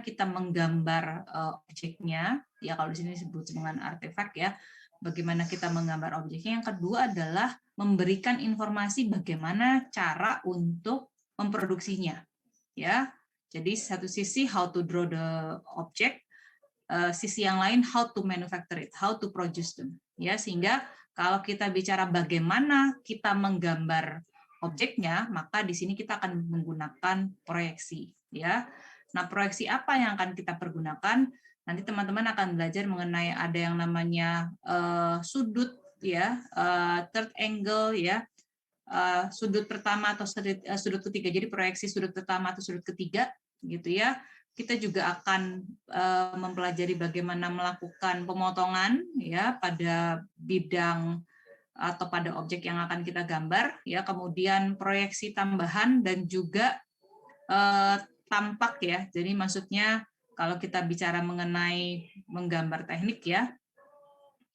kita menggambar objeknya, ya kalau di sini disebut dengan artefak ya, bagaimana kita menggambar objeknya. Yang kedua adalah memberikan informasi bagaimana cara untuk memproduksinya, ya. Jadi satu sisi how to draw the object, sisi yang lain how to manufacture it, how to produce them, ya. Sehingga kalau kita bicara bagaimana kita menggambar objeknya, maka di sini kita akan menggunakan proyeksi, ya. Nah, proyeksi apa yang akan kita pergunakan? Nanti teman-teman akan belajar mengenai ada yang namanya sudut, ya, third angle, ya, sudut pertama atau sudut ketiga. Jadi proyeksi sudut pertama atau sudut ketiga, gitu ya. Kita juga akan mempelajari bagaimana melakukan pemotongan, ya, pada bidang atau pada objek yang akan kita gambar, ya. Kemudian proyeksi tambahan dan juga tampak, ya. Jadi maksudnya kalau kita bicara mengenai menggambar teknik, ya,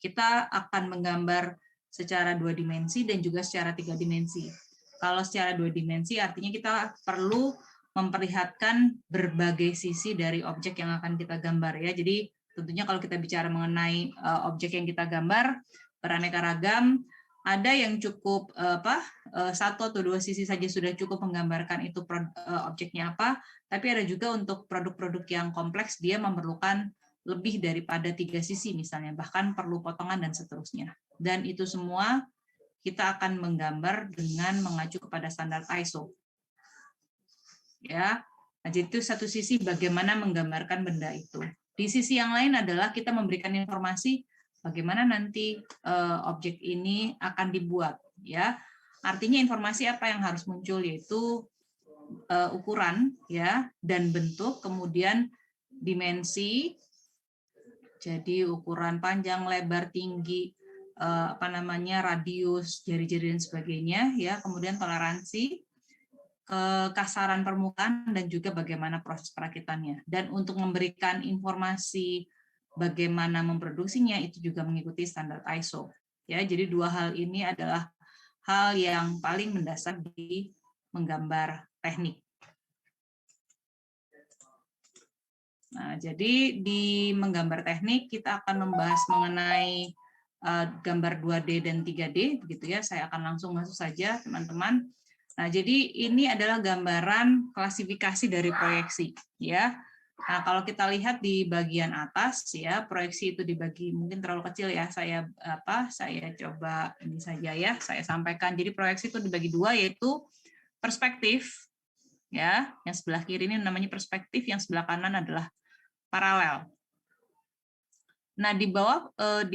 kita akan menggambar secara 2 dimensi dan juga secara 3 dimensi. Kalau secara 2 dimensi artinya kita perlu memperlihatkan berbagai sisi dari objek yang akan kita gambar, ya. Jadi tentunya kalau kita bicara mengenai objek yang kita gambar beraneka ragam, ada yang cukup satu atau 2 sisi saja sudah cukup menggambarkan itu objeknya apa, tapi ada juga untuk produk-produk yang kompleks dia memerlukan lebih daripada 3 sisi misalnya, bahkan perlu potongan dan seterusnya. Dan itu semua kita akan menggambar dengan mengacu kepada standar ISO. Ya, nah, jadi itu satu sisi bagaimana menggambarkan benda itu. Di sisi yang lain adalah kita memberikan informasi bagaimana nanti objek ini akan dibuat, ya. Artinya informasi apa yang harus muncul, yaitu ukuran, ya, dan bentuk, kemudian dimensi, jadi ukuran panjang, lebar, tinggi, radius, jari-jari dan sebagainya, ya. Kemudian toleransi, kekasaran permukaan, dan juga bagaimana proses perakitannya. Dan untuk memberikan informasi bagaimana memproduksinya itu juga mengikuti standar ISO. Ya, jadi 2 hal ini adalah hal yang paling mendasar di menggambar teknik. Nah, jadi di menggambar teknik kita akan membahas mengenai gambar 2D dan 3D, begitu ya. Saya akan langsung masuk saja, teman-teman. Nah, jadi ini adalah gambaran klasifikasi dari proyeksi, ya. Nah, kalau kita lihat di bagian atas, ya, proyeksi itu dibagi, mungkin terlalu kecil ya. Saya coba ini saja ya, saya sampaikan. Jadi proyeksi itu dibagi 2, yaitu perspektif, ya. Yang sebelah kiri ini namanya perspektif, yang sebelah kanan adalah paralel. Nah, di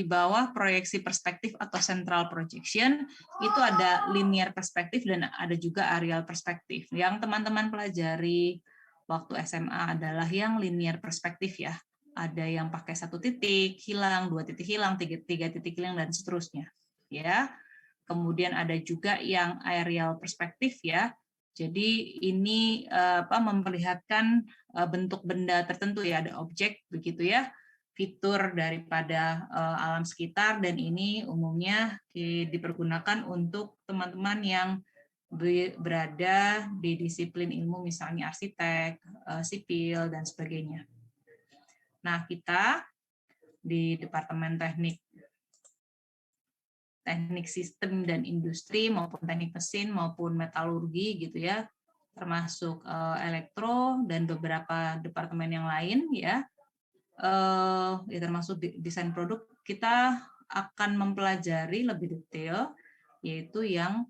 bawah proyeksi perspektif atau central projection itu ada linear perspektif dan ada juga areal perspektif. Yang teman-teman pelajari waktu SMA adalah yang linear perspektif, ya. Ada yang pakai 1 titik hilang, 2 titik hilang, 3 titik hilang, dan seterusnya, ya. Kemudian ada juga yang areal perspektif, ya. Jadi ini memperlihatkan bentuk benda tertentu, ya, ada objek begitu ya, fitur daripada alam sekitar, dan ini umumnya dipergunakan untuk teman-teman yang berada di disiplin ilmu misalnya arsitek, sipil dan sebagainya. Nah, kita di Departemen Teknik Sistem dan Industri maupun Teknik Mesin maupun Metalurgi gitu ya, termasuk elektro dan beberapa departemen yang lain ya, termasuk desain produk, kita akan mempelajari lebih detail yaitu yang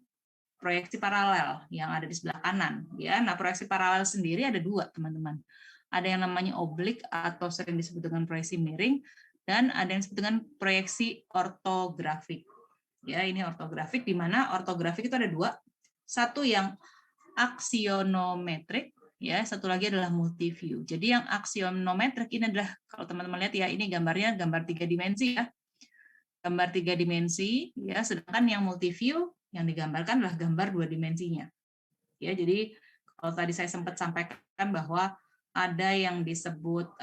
proyeksi paralel yang ada di sebelah kanan ya. Nah, proyeksi paralel sendiri ada 2, teman-teman. Ada yang namanya oblik atau sering disebut dengan proyeksi miring, dan ada yang disebut dengan proyeksi ortografik. Ya, ini ortografik, di mana ortografik itu ada 2. Satu yang aksionometrik, ya, satu lagi adalah multiview. Jadi yang aksionometrik ini adalah, kalau teman-teman lihat ya, ini gambarnya gambar 3 dimensi ya. Gambar 3 dimensi ya, sedangkan yang multiview yang digambarkan adalah gambar 2 dimensinya. Ya, jadi kalau tadi saya sempat sampaikan bahwa ada yang disebut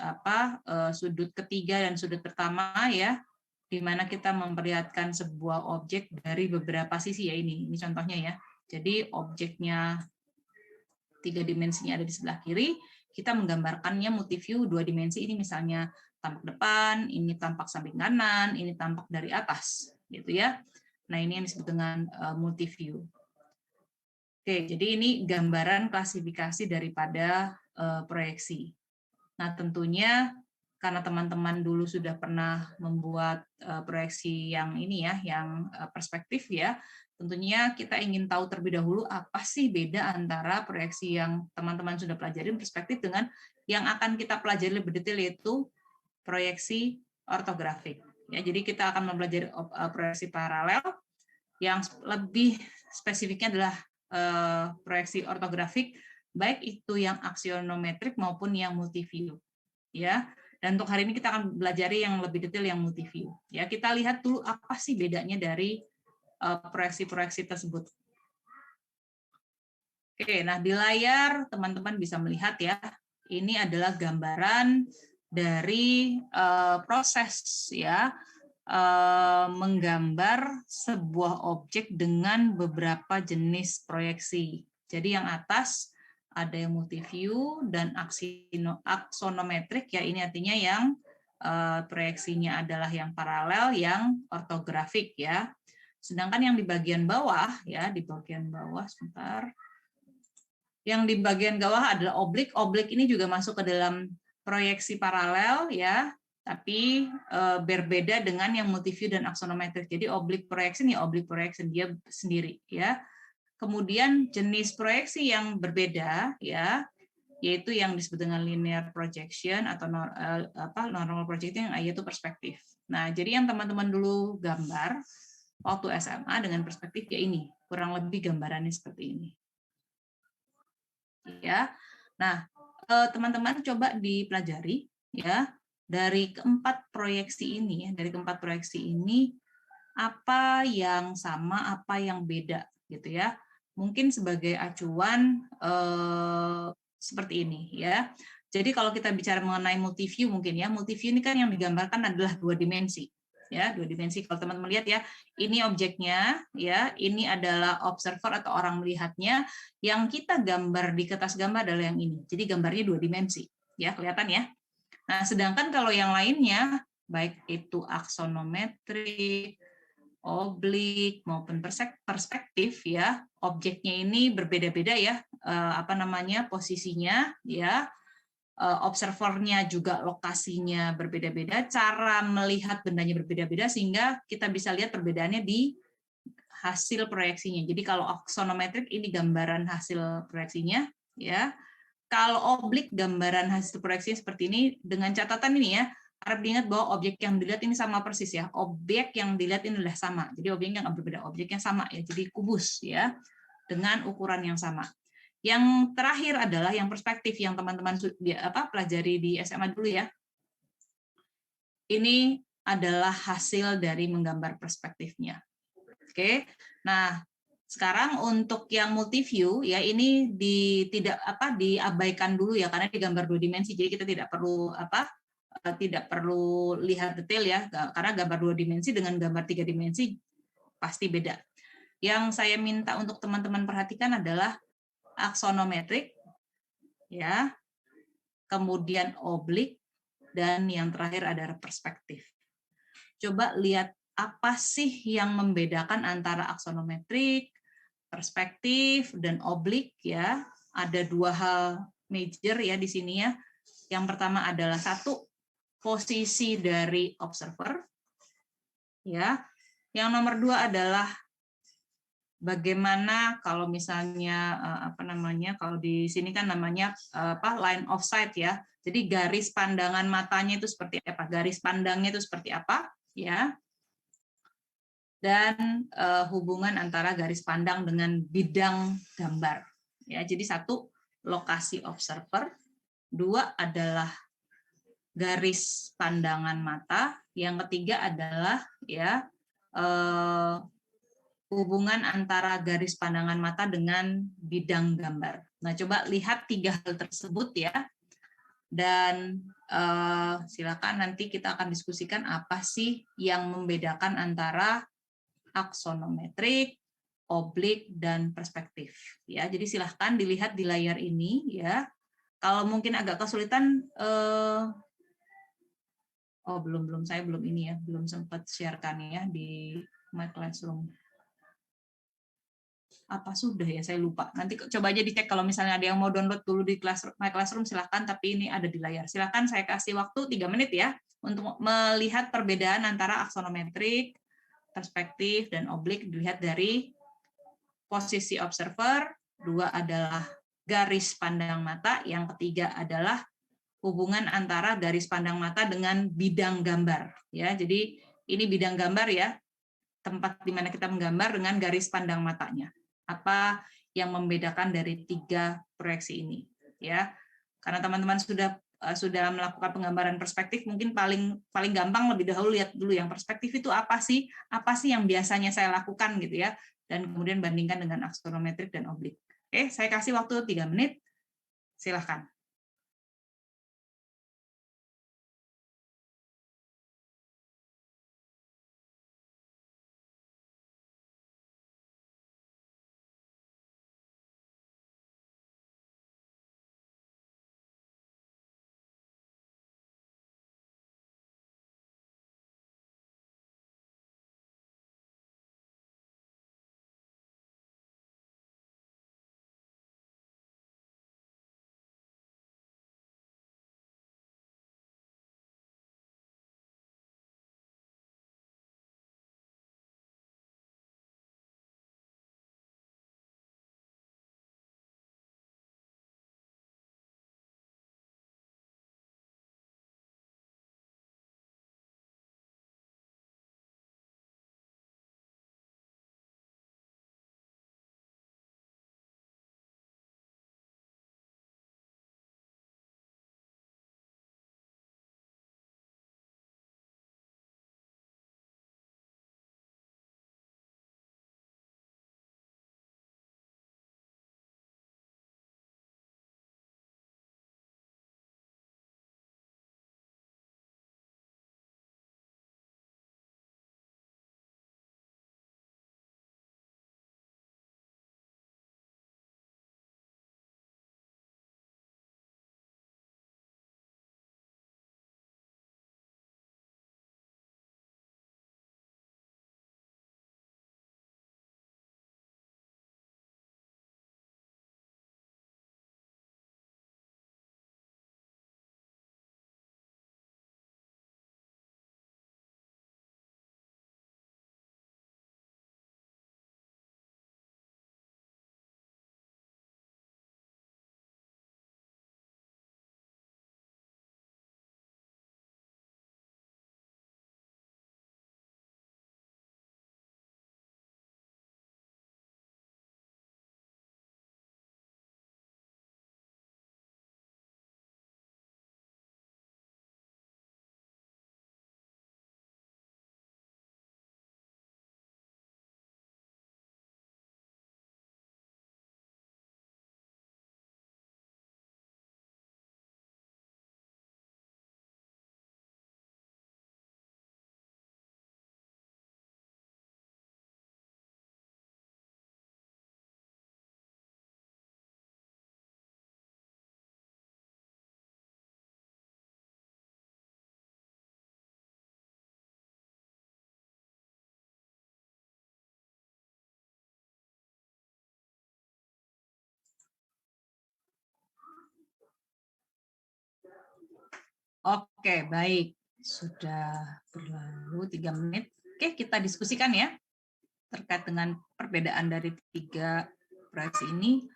sudut ketiga dan sudut pertama ya, di mana kita memperlihatkan sebuah objek dari beberapa sisi ya, ini contohnya ya. Jadi objeknya 3 dimensinya ada di sebelah kiri, kita menggambarkannya multiview 2 dimensi, ini misalnya tampak depan, ini tampak samping kanan, ini tampak dari atas, gitu ya. Nah, ini yang disebut dengan multiview. Oke, jadi ini gambaran klasifikasi daripada proyeksi. Nah, tentunya karena teman-teman dulu sudah pernah membuat proyeksi yang ini ya, yang perspektif ya, tentunya kita ingin tahu terlebih dahulu apa sih beda antara proyeksi yang teman-teman sudah pelajari perspektif dengan yang akan kita pelajari lebih detail, yaitu proyeksi ortografik. Ya, jadi kita akan mempelajari proyeksi paralel, yang lebih spesifiknya adalah proyeksi ortografik, baik itu yang aksionometrik maupun yang multiview. Ya, dan untuk hari ini kita akan belajar yang lebih detail yang multiview. Ya, kita lihat dulu apa sih bedanya dari proyeksi-proyeksi tersebut. Oke, nah di layar teman-teman bisa melihat ya, ini adalah gambaran dari proses ya, menggambar sebuah objek dengan beberapa jenis proyeksi. Jadi yang atas ada yang multiview dan aksonometrik ya, ini artinya yang proyeksinya adalah yang paralel, yang ortografik ya. Sedangkan yang di bagian bawah ya, di bagian bawah sebentar. Yang di bagian bawah adalah oblik. Oblik ini juga masuk ke dalam proyeksi paralel ya, tapi berbeda dengan yang multiview dan aksonometrik. Jadi oblik proyeksi ini oblik proyeksi dia sendiri ya. Kemudian jenis proyeksi yang berbeda ya, yaitu yang disebut dengan linear projection atau normal projection, yaitu perspektif. Nah, jadi yang teman-teman dulu gambar waktu SMA dengan perspektif ya ini, kurang lebih gambarannya seperti ini. Ya. Nah, teman-teman coba dipelajari ya, dari keempat proyeksi ini, apa yang sama, apa yang beda gitu ya. Mungkin sebagai acuan seperti ini ya. Jadi kalau kita bicara mengenai multiview mungkin ya, multiview ini kan yang digambarkan adalah 2 dimensi. Ya, 2 dimensi. Kalau teman-teman lihat ya, ini objeknya ya, ini adalah observer atau orang melihatnya, yang kita gambar di kertas gambar adalah yang ini. Jadi gambarnya 2 dimensi. Ya, kelihatan ya. Nah, sedangkan kalau yang lainnya baik itu aksonometrik, oblik maupun perspektif ya, objeknya ini berbeda-beda ya, posisinya ya, observernya juga lokasinya berbeda-beda, cara melihat bendanya berbeda-beda, sehingga kita bisa lihat perbedaannya di hasil proyeksinya. Jadi kalau aksonometrik ini gambaran hasil proyeksinya ya. Kalau oblik gambaran hasil proyeksinya seperti ini, dengan catatan ini ya, harap diingat bahwa objek yang dilihat ini sama persis ya. Objek yang dilihat ini adalah sama. Jadi objeknya nggak berbeda, objeknya sama ya. Jadi kubus ya, dengan ukuran yang sama. Yang terakhir adalah yang perspektif yang teman-teman pelajari di SMA dulu ya. Ini adalah hasil dari menggambar perspektifnya. Oke. Nah, sekarang untuk yang multiview ya, ini diabaikan dulu ya, karena digambar 2 dimensi. Jadi kita tidak perlu lihat detail ya, karena gambar 2 dimensi dengan gambar 3 dimensi pasti beda. Yang saya minta untuk teman-teman perhatikan adalah aksonometrik ya, kemudian oblik, dan yang terakhir adalah perspektif. Coba lihat apa sih yang membedakan antara aksonometrik, perspektif, dan oblik ya. Ada 2 hal major ya di sini ya. Yang pertama adalah 1, posisi dari observer ya. Yang nomor 2 adalah bagaimana kalau misalnya kalau di sini kan namanya line of sight ya. Jadi garis pandangan matanya itu seperti apa, garis pandangnya itu seperti apa ya. Dan hubungan antara garis pandang dengan bidang gambar. Ya, jadi 1 lokasi observer, 2 adalah garis pandangan mata, yang ketiga adalah ya hubungan antara garis pandangan mata dengan bidang gambar. Nah, coba lihat 3 hal tersebut ya, dan silakan nanti kita akan diskusikan apa sih yang membedakan antara aksonometrik, oblik, dan perspektif. Ya, jadi silahkan dilihat di layar ini ya. Kalau mungkin agak kesulitan, oh saya belum ini ya, belum sempat sharekan ya di My Classroom. Apa sudah ya, saya lupa. Nanti coba aja dicek kalau misalnya ada yang mau download dulu di My Classroom, silahkan, tapi ini ada di layar. Silahkan, saya kasih waktu 3 menit ya untuk melihat perbedaan antara aksonometrik, perspektif, dan oblik dilihat dari posisi observer, 2 adalah garis pandang mata, yang ketiga adalah hubungan antara garis pandang mata dengan bidang gambar. Ya, jadi ini bidang gambar ya, tempat di mana kita menggambar dengan garis pandang matanya. Apa yang membedakan dari 3 proyeksi ini? Ya, karena teman-teman sudah melakukan penggambaran perspektif, mungkin paling gampang lebih dahulu lihat dulu yang perspektif itu apa sih yang biasanya saya lakukan gitu ya, dan kemudian bandingkan dengan aksonometrik dan oblik. Oke, saya kasih waktu 3 menit, silahkan. Oke, baik. Sudah berlalu 3 menit. Oke, kita diskusikan ya terkait dengan perbedaan dari 3 proyeksi ini.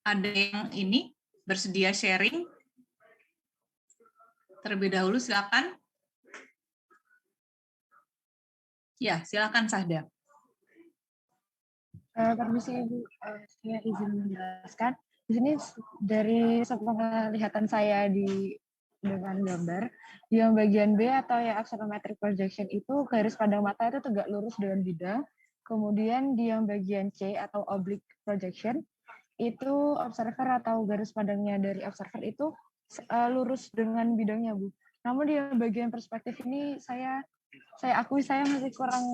Ada yang ini bersedia sharing? Terlebih dahulu silakan. Ya, silakan Sahda. Permisi Ibu, saya izin menjelaskan. Di sini dari penglihatan saya dengan gambar, yang bagian B atau yang axonometric projection itu garis pandang mata itu tegak lurus dengan bidang. Kemudian di yang bagian C atau oblique projection itu observer atau garis pandangnya dari observer itu lurus dengan bidangnya, Bu. Namun di bagian perspektif ini saya akui saya masih kurang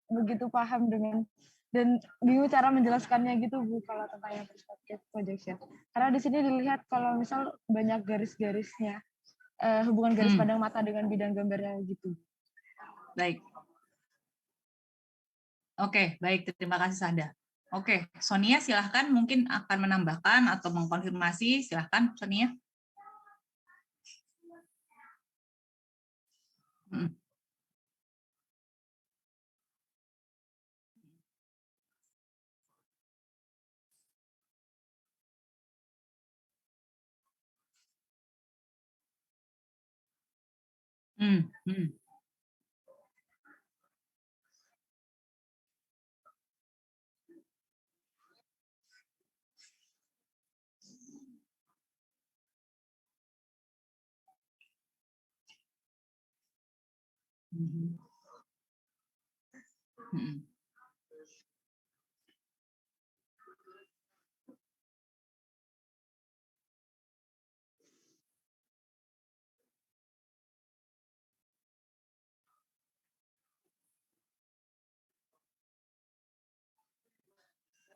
begitu paham dengan dan bingung cara menjelaskannya gitu Bu kalau tentang yang perspective projection. Karena di sini dilihat kalau misal banyak garis-garisnya, hubungan garis pandang mata dengan bidang gambarnya gitu. Baik. Oke, baik. Terima kasih Sada. Oke, Sonia silahkan mungkin akan menambahkan atau mengkonfirmasi. Silahkan Sonia.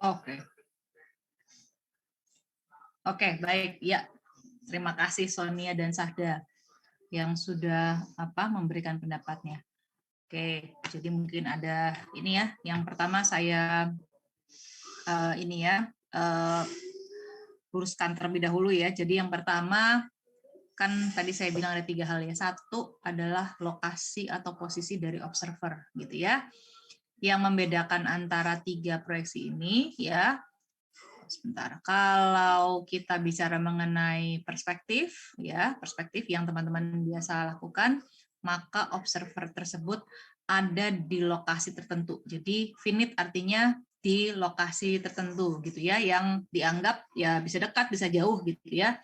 Oke. Oke, baik. Ya, terima kasih Sonia dan Sahda yang sudah memberikan pendapatnya. Oke, jadi mungkin ada ini ya. Yang pertama saya luruskan terlebih dahulu ya. Jadi yang pertama kan tadi saya bilang ada 3 hal ya. Satu adalah lokasi atau posisi dari observer gitu ya. Yang membedakan antara 3 proyeksi ini ya. Sebentar. Kalau kita bicara mengenai perspektif ya, perspektif yang teman-teman biasa lakukan, maka observer tersebut ada di lokasi tertentu. Jadi finite artinya di lokasi tertentu gitu ya, yang dianggap ya bisa dekat, bisa jauh gitu ya.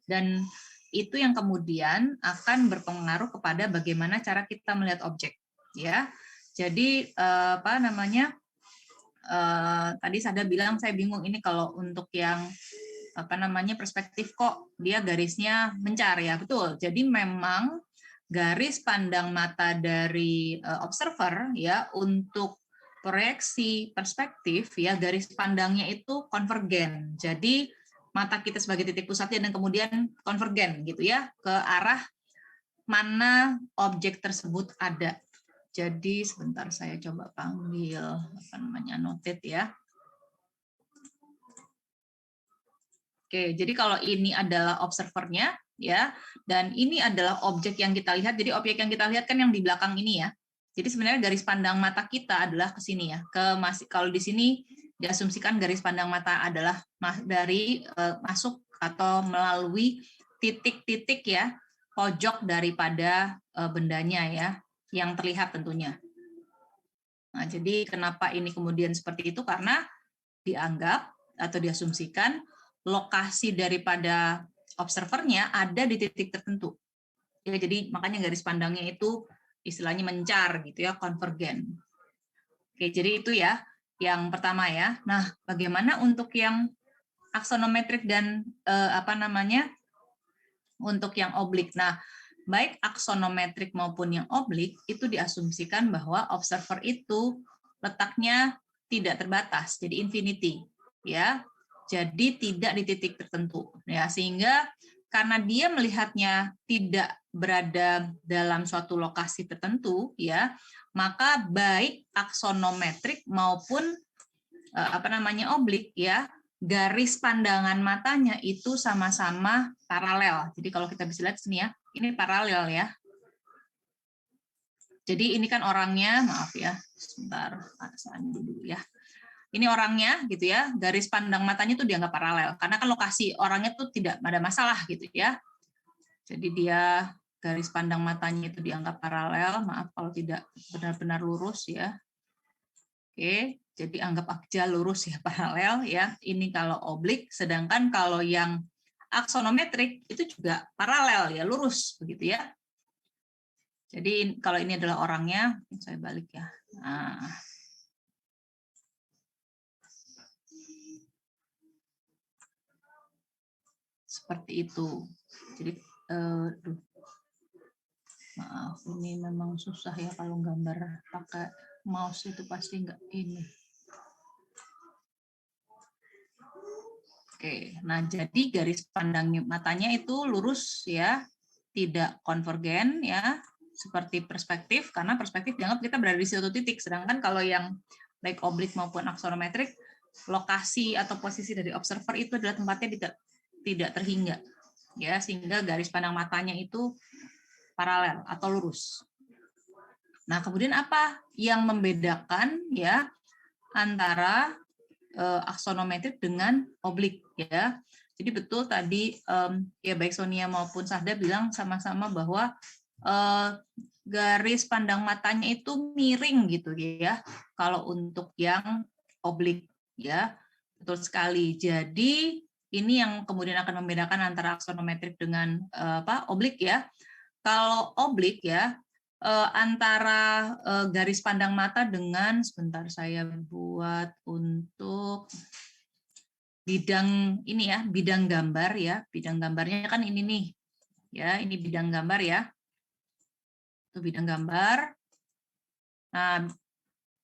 Dan itu yang kemudian akan berpengaruh kepada bagaimana cara kita melihat objek ya. Jadi tadi Sada bilang saya bingung ini kalau untuk yang perspektif kok dia garisnya mencar ya, betul. Jadi memang garis pandang mata dari observer ya untuk proyeksi perspektif ya, garis pandangnya itu konvergen. Jadi mata kita sebagai titik pusatnya dan kemudian konvergen gitu ya ke arah mana objek tersebut ada. Jadi sebentar saya coba panggil notate ya. Oke, jadi kalau ini adalah observernya ya, dan ini adalah objek yang kita lihat. Jadi objek yang kita lihat kan yang di belakang ini ya. Jadi sebenarnya garis pandang mata kita adalah ke sini ya. Kalau di sini diasumsikan garis pandang mata adalah dari masuk atau melalui titik-titik ya pojok daripada bendanya ya, yang terlihat tentunya. Nah, jadi kenapa ini kemudian seperti itu? Karena dianggap atau diasumsikan lokasi daripada observernya ada di titik tertentu. Ya, jadi makanya garis pandangnya itu istilahnya mencar gitu ya, konvergen. Oke, jadi itu ya yang pertama ya. Nah, bagaimana untuk yang aksonometrik dan untuk yang oblik. Nah, baik aksonometrik maupun yang oblik itu diasumsikan bahwa observer itu letaknya tidak terbatas, jadi infinity, ya. Jadi tidak di titik tertentu, ya. Sehingga karena dia melihatnya tidak berada dalam suatu lokasi tertentu, ya, maka baik aksonometrik maupun oblik, ya, garis pandangan matanya itu sama-sama paralel. Jadi kalau kita bisa lihat sini ya, ini paralel ya. Jadi ini kan orangnya, maaf ya, sebentar, saya undo dulu ya. Ini orangnya gitu ya, garis pandang matanya itu dianggap paralel karena kan lokasi orangnya tuh tidak ada masalah gitu ya. Jadi dia garis pandang matanya itu dianggap paralel, maaf kalau tidak benar-benar lurus ya. Oke, jadi anggap aja lurus ya, paralel ya. Ini kalau oblik, sedangkan kalau yang aksonometrik itu juga paralel ya, lurus begitu ya. Jadi kalau ini adalah orangnya, saya balik ya. Nah, seperti itu. Jadi maaf, ini memang susah ya kalau gambar pakai mouse itu pasti nggak ini. Oke, nah jadi garis pandang matanya itu lurus ya, tidak konvergen ya, seperti perspektif, karena perspektif dianggap kita berada di suatu titik, sedangkan kalau yang baik oblik maupun aksonometrik, lokasi atau posisi dari observer itu adalah tempatnya tidak terhingga, ya, sehingga garis pandang matanya itu paralel atau lurus. Nah, kemudian apa yang membedakan ya antara aksonometrik dengan oblik ya? Jadi betul tadi ya baik Sonia maupun Sahda bilang sama-sama bahwa garis pandang matanya itu miring gitu ya. Kalau untuk yang oblik ya, betul sekali. Jadi ini yang kemudian akan membedakan antara aksonometrik dengan oblik ya. Kalau oblik ya antara garis pandang mata dengan, sebentar saya buat untuk bidang ini ya, bidang gambar ya. Bidang gambarnya kan ini nih. Ya, ini bidang gambar ya. Itu bidang gambar. Nah,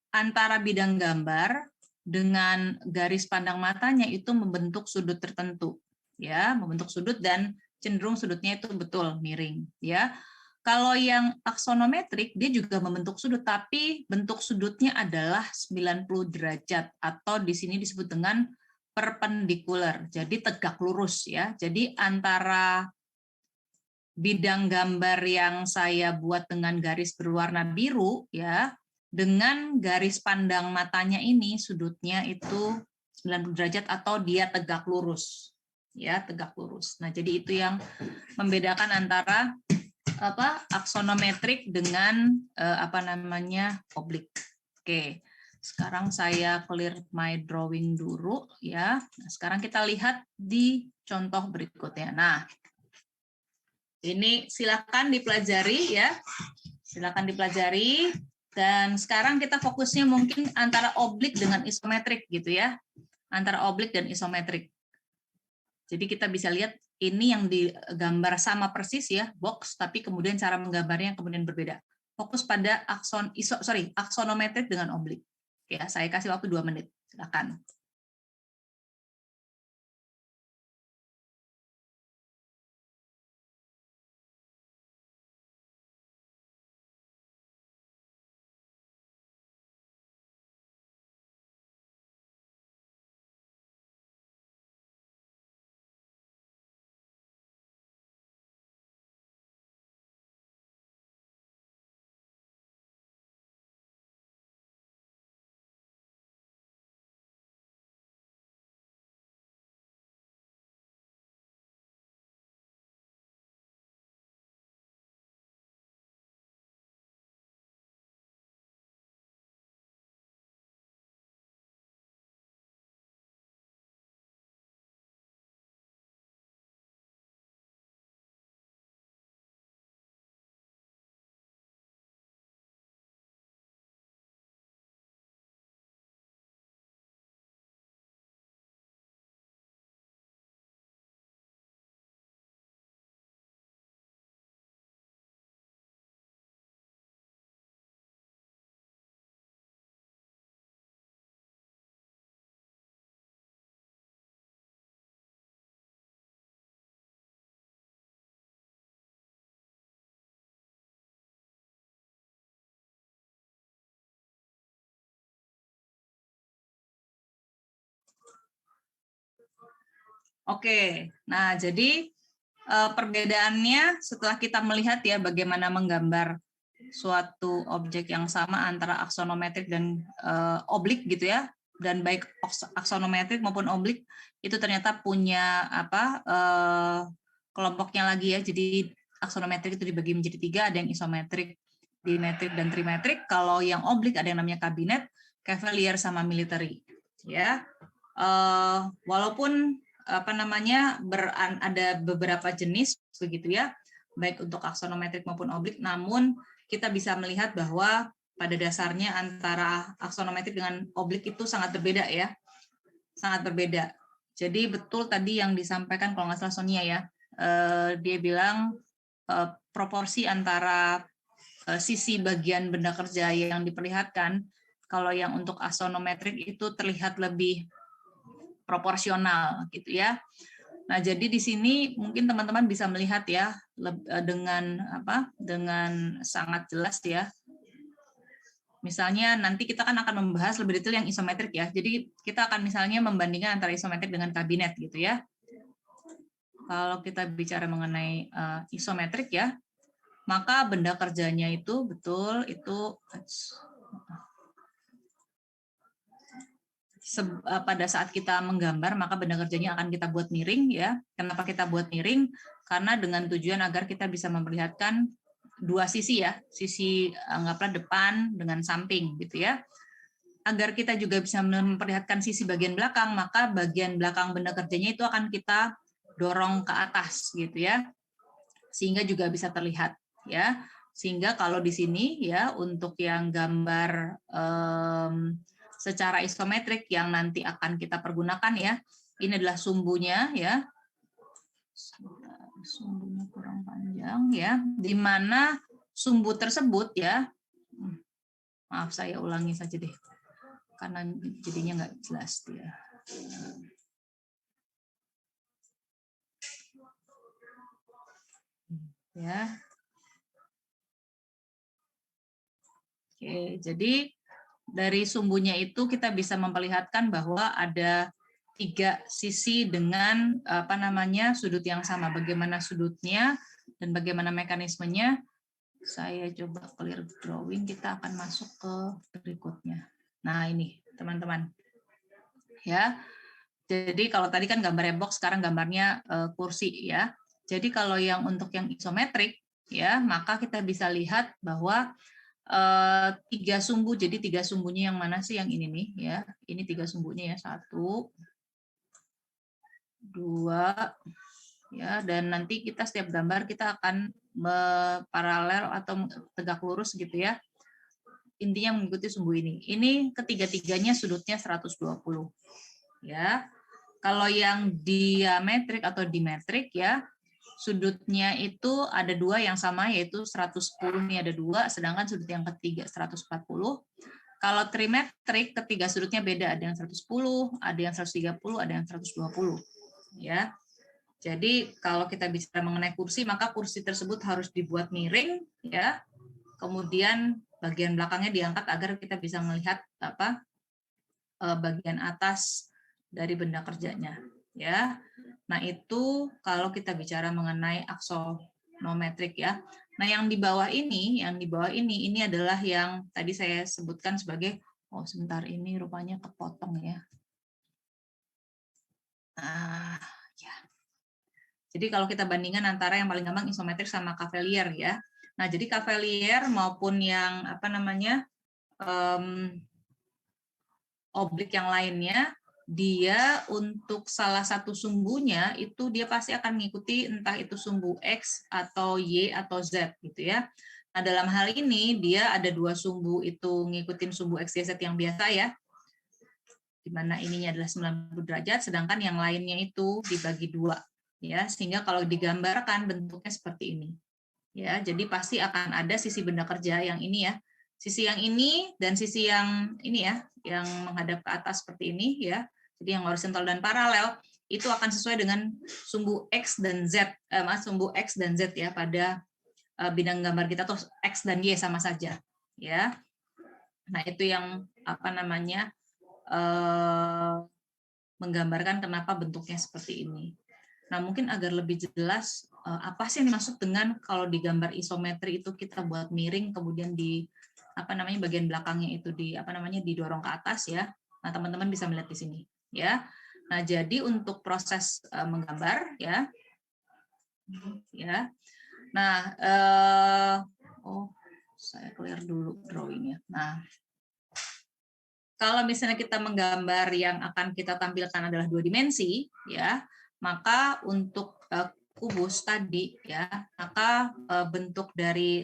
antara bidang gambar dengan garis pandang matanya itu membentuk sudut tertentu. Ya, membentuk sudut dan cenderung sudutnya itu betul miring, ya. Kalau yang aksonometrik dia juga membentuk sudut, tapi bentuk sudutnya adalah 90 derajat atau di sini disebut dengan perpendikular. Jadi tegak lurus ya. Jadi antara bidang gambar yang saya buat dengan garis berwarna biru ya, dengan garis pandang matanya ini sudutnya itu 90 derajat atau dia tegak lurus. Ya, tegak lurus. Nah, jadi itu yang membedakan antara aksonometrik dengan oblik. Oke. Sekarang saya clear my drawing dulu ya. Nah, sekarang kita lihat di contoh berikutnya. Nah, ini silakan dipelajari ya. Silakan dipelajari dan sekarang kita fokusnya mungkin antara oblik dengan isometrik gitu ya. Antara oblik dan isometrik. Jadi kita bisa lihat ini yang digambar sama persis ya, box, tapi kemudian cara menggambarnya yang kemudian berbeda. Fokus pada aksonometrik dengan oblik. Ya, saya kasih waktu 2 menit. Silakan. Oke, nah jadi perbedaannya setelah kita melihat ya bagaimana menggambar suatu objek yang sama antara aksonometrik dan oblik gitu ya, dan baik aksonometrik maupun oblik itu ternyata punya kelompoknya lagi ya. Jadi aksonometrik itu dibagi menjadi 3, ada yang isometrik, dimetrik, dan trimetrik. Kalau yang oblik ada yang namanya kabinet, cavalier, sama military. Ya, walaupun ada beberapa jenis begitu ya, baik untuk aksonometrik maupun oblik, namun kita bisa melihat bahwa pada dasarnya antara aksonometrik dengan oblik itu sangat berbeda ya, sangat berbeda. Jadi betul tadi yang disampaikan kalau nggak salah Sonia ya, dia bilang proporsi antara sisi bagian benda kerja yang diperlihatkan, kalau yang untuk aksonometrik itu terlihat lebih proporsional gitu ya. Nah, jadi di sini mungkin teman-teman bisa melihat ya dengan sangat jelas ya. Misalnya nanti kita kan akan membahas lebih detail yang isometrik ya. Jadi kita akan misalnya membandingkan antara isometrik dengan kabinet gitu ya. Kalau kita bicara mengenai isometrik ya, maka benda kerjanya itu betul itu pada saat kita menggambar maka benda kerjanya akan kita buat miring ya. Kenapa kita buat miring? Karena dengan tujuan agar kita bisa memperlihatkan dua sisi ya, sisi anggaplah depan dengan samping gitu ya. Agar kita juga bisa memperlihatkan sisi bagian belakang, maka bagian belakang benda kerjanya itu akan kita dorong ke atas gitu ya. Sehingga juga bisa terlihat ya. Sehingga kalau di sini ya untuk yang gambar secara isometrik yang nanti akan kita pergunakan ya, ini adalah sumbunya ya. Sumbunya kurang panjang ya, di mana sumbu tersebut ya, maaf saya ulangi saja deh, karena jadinya nggak jelas dia. Ya. Oke, jadi dari sumbunya itu kita bisa memperlihatkan bahwa ada 3 sisi dengan sudut yang sama. Bagaimana sudutnya dan bagaimana mekanismenya. Saya coba clear drawing, kita akan masuk ke berikutnya. Nah, ini teman-teman. Ya. Jadi kalau tadi kan gambarnya box, sekarang gambarnya kursi ya. Jadi kalau yang untuk yang isometrik ya, maka kita bisa lihat bahwa 3 sumbu. Jadi 3 sumbunya yang mana sih yang ini nih ya. Ini 3 sumbunya ya. 1, 2 ya, dan nanti kita setiap gambar kita akan paralel atau tegak lurus gitu ya. Intinya mengikuti sumbu ini. Ini ketiga-tiganya sudutnya 120 ya. Kalau yang diametrik atau dimetrik ya, sudutnya itu ada 2 yang sama, yaitu 110 ini ada 2, sedangkan sudut yang ketiga 140. Kalau trimetrik, ketiga sudutnya beda, ada yang 110, ada yang 130, ada yang 120. Ya. Jadi kalau kita bicara mengenai kursi, maka kursi tersebut harus dibuat miring, ya. Kemudian bagian belakangnya diangkat agar kita bisa melihat bagian atas dari benda kerjanya, ya. Nah, itu kalau kita bicara mengenai aksonometrik ya. Nah, yang di bawah ini adalah yang tadi saya sebutkan sebagai sebentar, ini rupanya kepotong ya. Ya. Jadi kalau kita bandingkan antara yang paling gampang isometrik sama Cavalier ya. Nah, jadi Cavalier maupun yang oblik yang lainnya, dia untuk salah satu sumbunya itu dia pasti akan mengikuti entah itu sumbu X atau Y atau Z gitu ya. Nah, dalam hal ini dia ada 2 sumbu itu ngikutin sumbu X, Y, Z yang biasa ya. Di mana ininya adalah 90 derajat, sedangkan yang lainnya itu dibagi 2 ya, sehingga kalau digambarkan bentuknya seperti ini. Ya, jadi pasti akan ada sisi benda kerja yang ini ya. Sisi yang ini dan sisi yang ini ya, yang menghadap ke atas seperti ini ya. Jadi yang horizontal dan paralel itu akan sesuai dengan sumbu X dan Z, sumbu X dan Z ya pada bidang gambar kita tuh X dan Y sama saja ya. Nah, itu yang menggambarkan kenapa bentuknya seperti ini. Nah, mungkin agar lebih jelas apa sih yang dimaksud dengan kalau di gambar isometri itu kita buat miring, kemudian di bagian belakangnya itu didorong ke atas ya. Nah, teman-teman bisa melihat di sini ya. Nah, jadi untuk proses menggambar ya. Nah, saya clear dulu drawingnya. Nah, kalau misalnya kita menggambar yang akan kita tampilkan adalah 2 dimensi ya, maka untuk kubus tadi ya, maka bentuk dari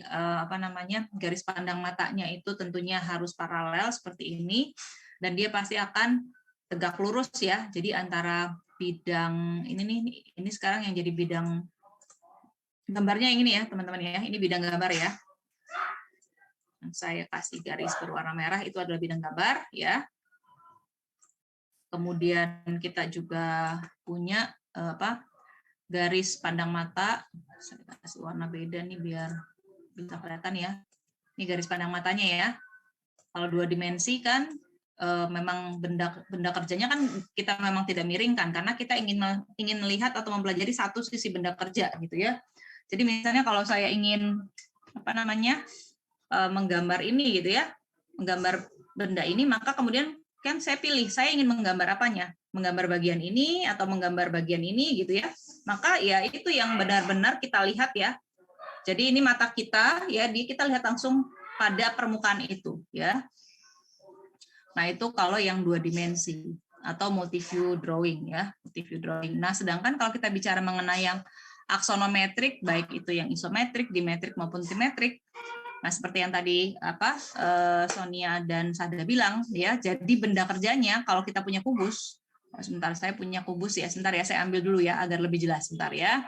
garis pandang matanya itu tentunya harus paralel seperti ini, dan dia pasti akan tegak lurus ya. Jadi antara bidang ini sekarang yang jadi bidang gambarnya yang ini ya teman-teman ya, ini bidang gambar ya. Saya kasih garis berwarna merah itu adalah bidang gambar ya. Kemudian kita juga punya garis pandang mata. Saya kasih warna beda nih biar bisa kelihatan ya. Ini garis pandang matanya ya. Kalau 2 dimensi kan memang benda kerjanya kan kita memang tidak miringkan karena kita ingin melihat atau mempelajari satu sisi benda kerja gitu ya. Jadi misalnya kalau saya ingin menggambar ini gitu ya, menggambar benda ini, maka kemudian kan saya pilih saya ingin menggambar apanya, menggambar bagian ini atau menggambar bagian ini gitu ya. Maka ya itu yang benar-benar kita lihat ya. Jadi ini mata kita ya, kita lihat langsung pada permukaan itu ya. Nah, itu kalau yang 2 dimensi atau multi-view drawing ya, multi-view drawing. Nah, sedangkan kalau kita bicara mengenai yang aksonometrik, baik itu yang isometrik, dimetrik maupun trimetrik, nah seperti yang tadi Sonia dan Sada bilang ya, jadi benda kerjanya kalau kita punya kubus, sebentar saya punya kubus ya, sebentar ya saya ambil dulu ya agar lebih jelas, sebentar ya.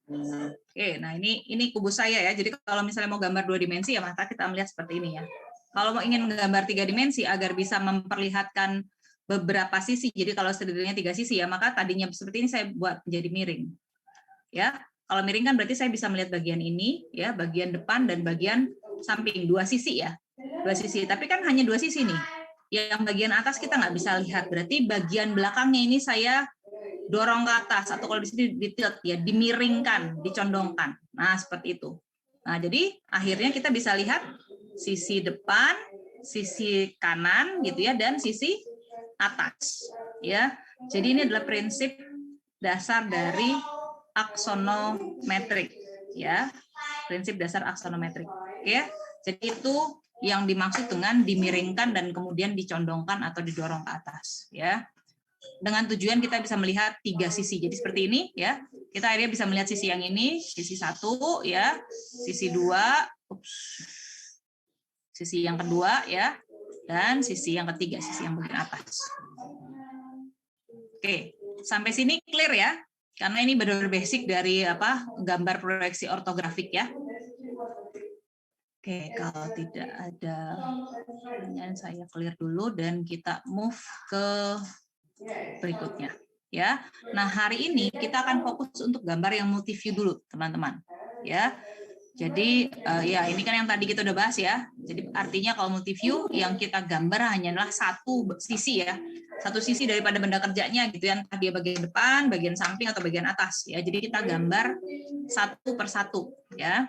Oke, nah ini kubus saya ya. Jadi kalau misalnya mau gambar 2 dimensi ya maka kita melihat seperti ini ya. Kalau mau ingin menggambar 3 dimensi agar bisa memperlihatkan beberapa sisi. Jadi kalau setidaknya 3 sisi ya, maka tadinya seperti ini saya buat menjadi miring. Ya, kalau miring kan berarti saya bisa melihat bagian ini ya, bagian depan dan bagian samping, 2 sisi ya. 2 sisi, tapi kan hanya 2 sisi nih. Yang bagian atas kita nggak bisa lihat. Berarti bagian belakangnya ini saya dorong ke atas atau kalau di sini ditilt ya, dimiringkan, dicondongkan. Nah, seperti itu. Nah, jadi akhirnya kita bisa lihat sisi depan, sisi kanan gitu ya, dan sisi atas ya. Jadi ini adalah prinsip dasar dari aksonometrik ya. Prinsip dasar aksonometrik. Oke. Jadi itu yang dimaksud dengan dimiringkan dan kemudian dicondongkan atau didorong ke atas ya. Dengan tujuan kita bisa melihat 3 sisi. Jadi seperti ini ya. Kita akhirnya bisa melihat sisi yang ini, sisi 1 ya, sisi 2, sisi yang kedua ya, dan sisi yang ketiga, sisi yang bagian atas. Oke, sampai sini clear ya? Karena ini benar-benar basic dari gambar proyeksi ortografik ya. Oke, kalau tidak ada pertanyaan saya clear dulu dan kita move ke berikutnya ya. Nah, hari ini kita akan fokus untuk gambar yang multi view dulu, teman-teman. Ya. Jadi ya ini kan yang tadi kita udah bahas ya. Jadi artinya kalau multi view yang kita gambar hanyalah satu sisi ya. Satu sisi daripada benda kerjanya gitu ya, entah dia bagian depan, bagian samping atau bagian atas ya. Jadi kita gambar satu persatu ya.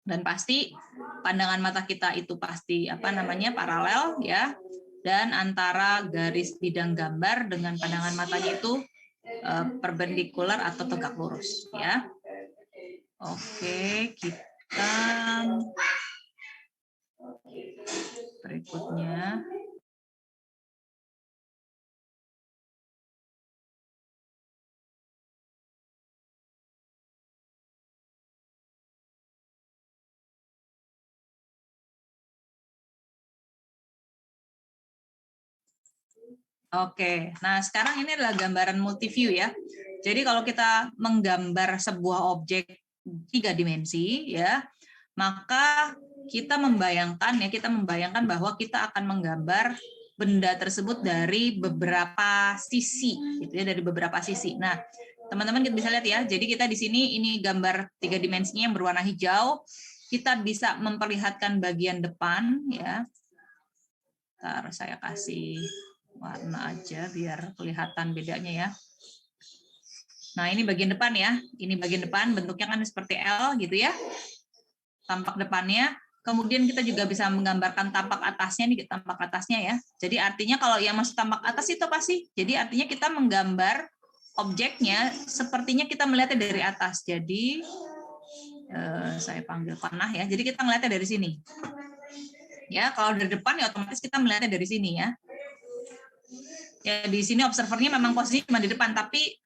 Dan pasti pandangan mata kita itu pasti paralel ya. Dan antara garis bidang gambar dengan pandangan matanya itu perpendikular atau tegak lurus ya. Oke, kita berikutnya. Oke, nah sekarang ini adalah gambaran multiview ya. Jadi kalau kita menggambar sebuah objek 3 dimensi ya, maka kita membayangkan bahwa kita akan menggambar benda tersebut dari beberapa sisi, gitu ya, dari beberapa sisi. Nah, teman-teman kita bisa lihat ya. Jadi kita di sini ini gambar 3 dimensinya yang berwarna hijau. Kita bisa memperlihatkan bagian depan ya. Ntar saya kasih warna aja biar kelihatan bedanya ya. Nah, ini bagian depan ya. Ini bagian depan, bentuknya kan seperti L gitu ya. Tampak depannya. Kemudian kita juga bisa menggambarkan tampak atasnya nih, tampak atasnya ya. Jadi artinya kalau yang masuk tampak atas itu apa sih? Jadi artinya kita menggambar objeknya sepertinya kita melihatnya dari atas. Jadi saya panggil panah ya. Jadi kita melihatnya dari sini. Ya, kalau dari depan ya otomatis kita melihatnya dari sini ya. Ya di sini observernya memang posisinya cuma di depan, tapi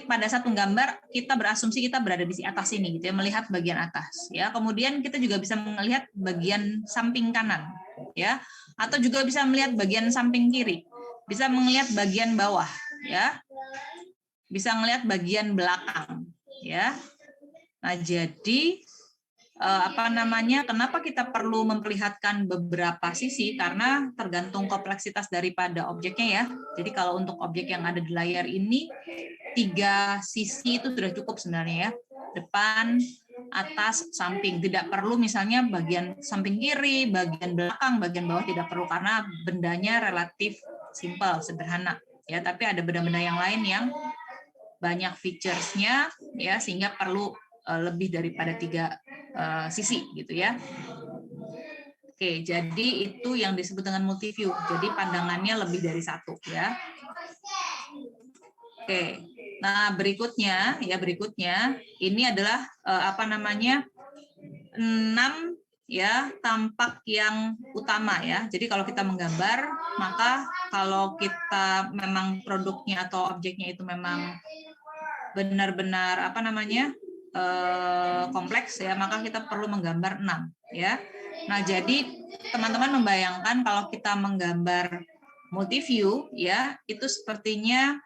pada saat menggambar kita berasumsi kita berada di atas ini gitu ya, melihat bagian atas ya. Kemudian kita juga bisa melihat bagian samping kanan ya, atau juga bisa melihat bagian samping kiri, bisa melihat bagian bawah ya, bisa melihat bagian belakang ya. Nah, jadi kenapa kita perlu memperlihatkan beberapa sisi, karena tergantung kompleksitas daripada objeknya ya. Jadi kalau untuk objek yang ada di layar ini 3 sisi itu sudah cukup sebenarnya ya, depan, atas, samping. Tidak perlu misalnya bagian samping kiri, bagian belakang, bagian bawah, tidak perlu karena bendanya relatif simple, sederhana ya. Tapi ada benda-benda yang lain yang banyak features-nya ya, sehingga perlu lebih daripada 3 sisi gitu ya. Oke, jadi itu yang disebut dengan multiview. Jadi pandangannya lebih dari 1 ya. Oke. Nah, berikutnya ini adalah 6 ya tampak yang utama ya. Jadi kalau kita menggambar, maka kalau kita memang produknya atau objeknya itu memang benar-benar kompleks ya, maka kita perlu menggambar 6 ya. Nah, jadi teman-teman membayangkan kalau kita menggambar multiview ya, itu sepertinya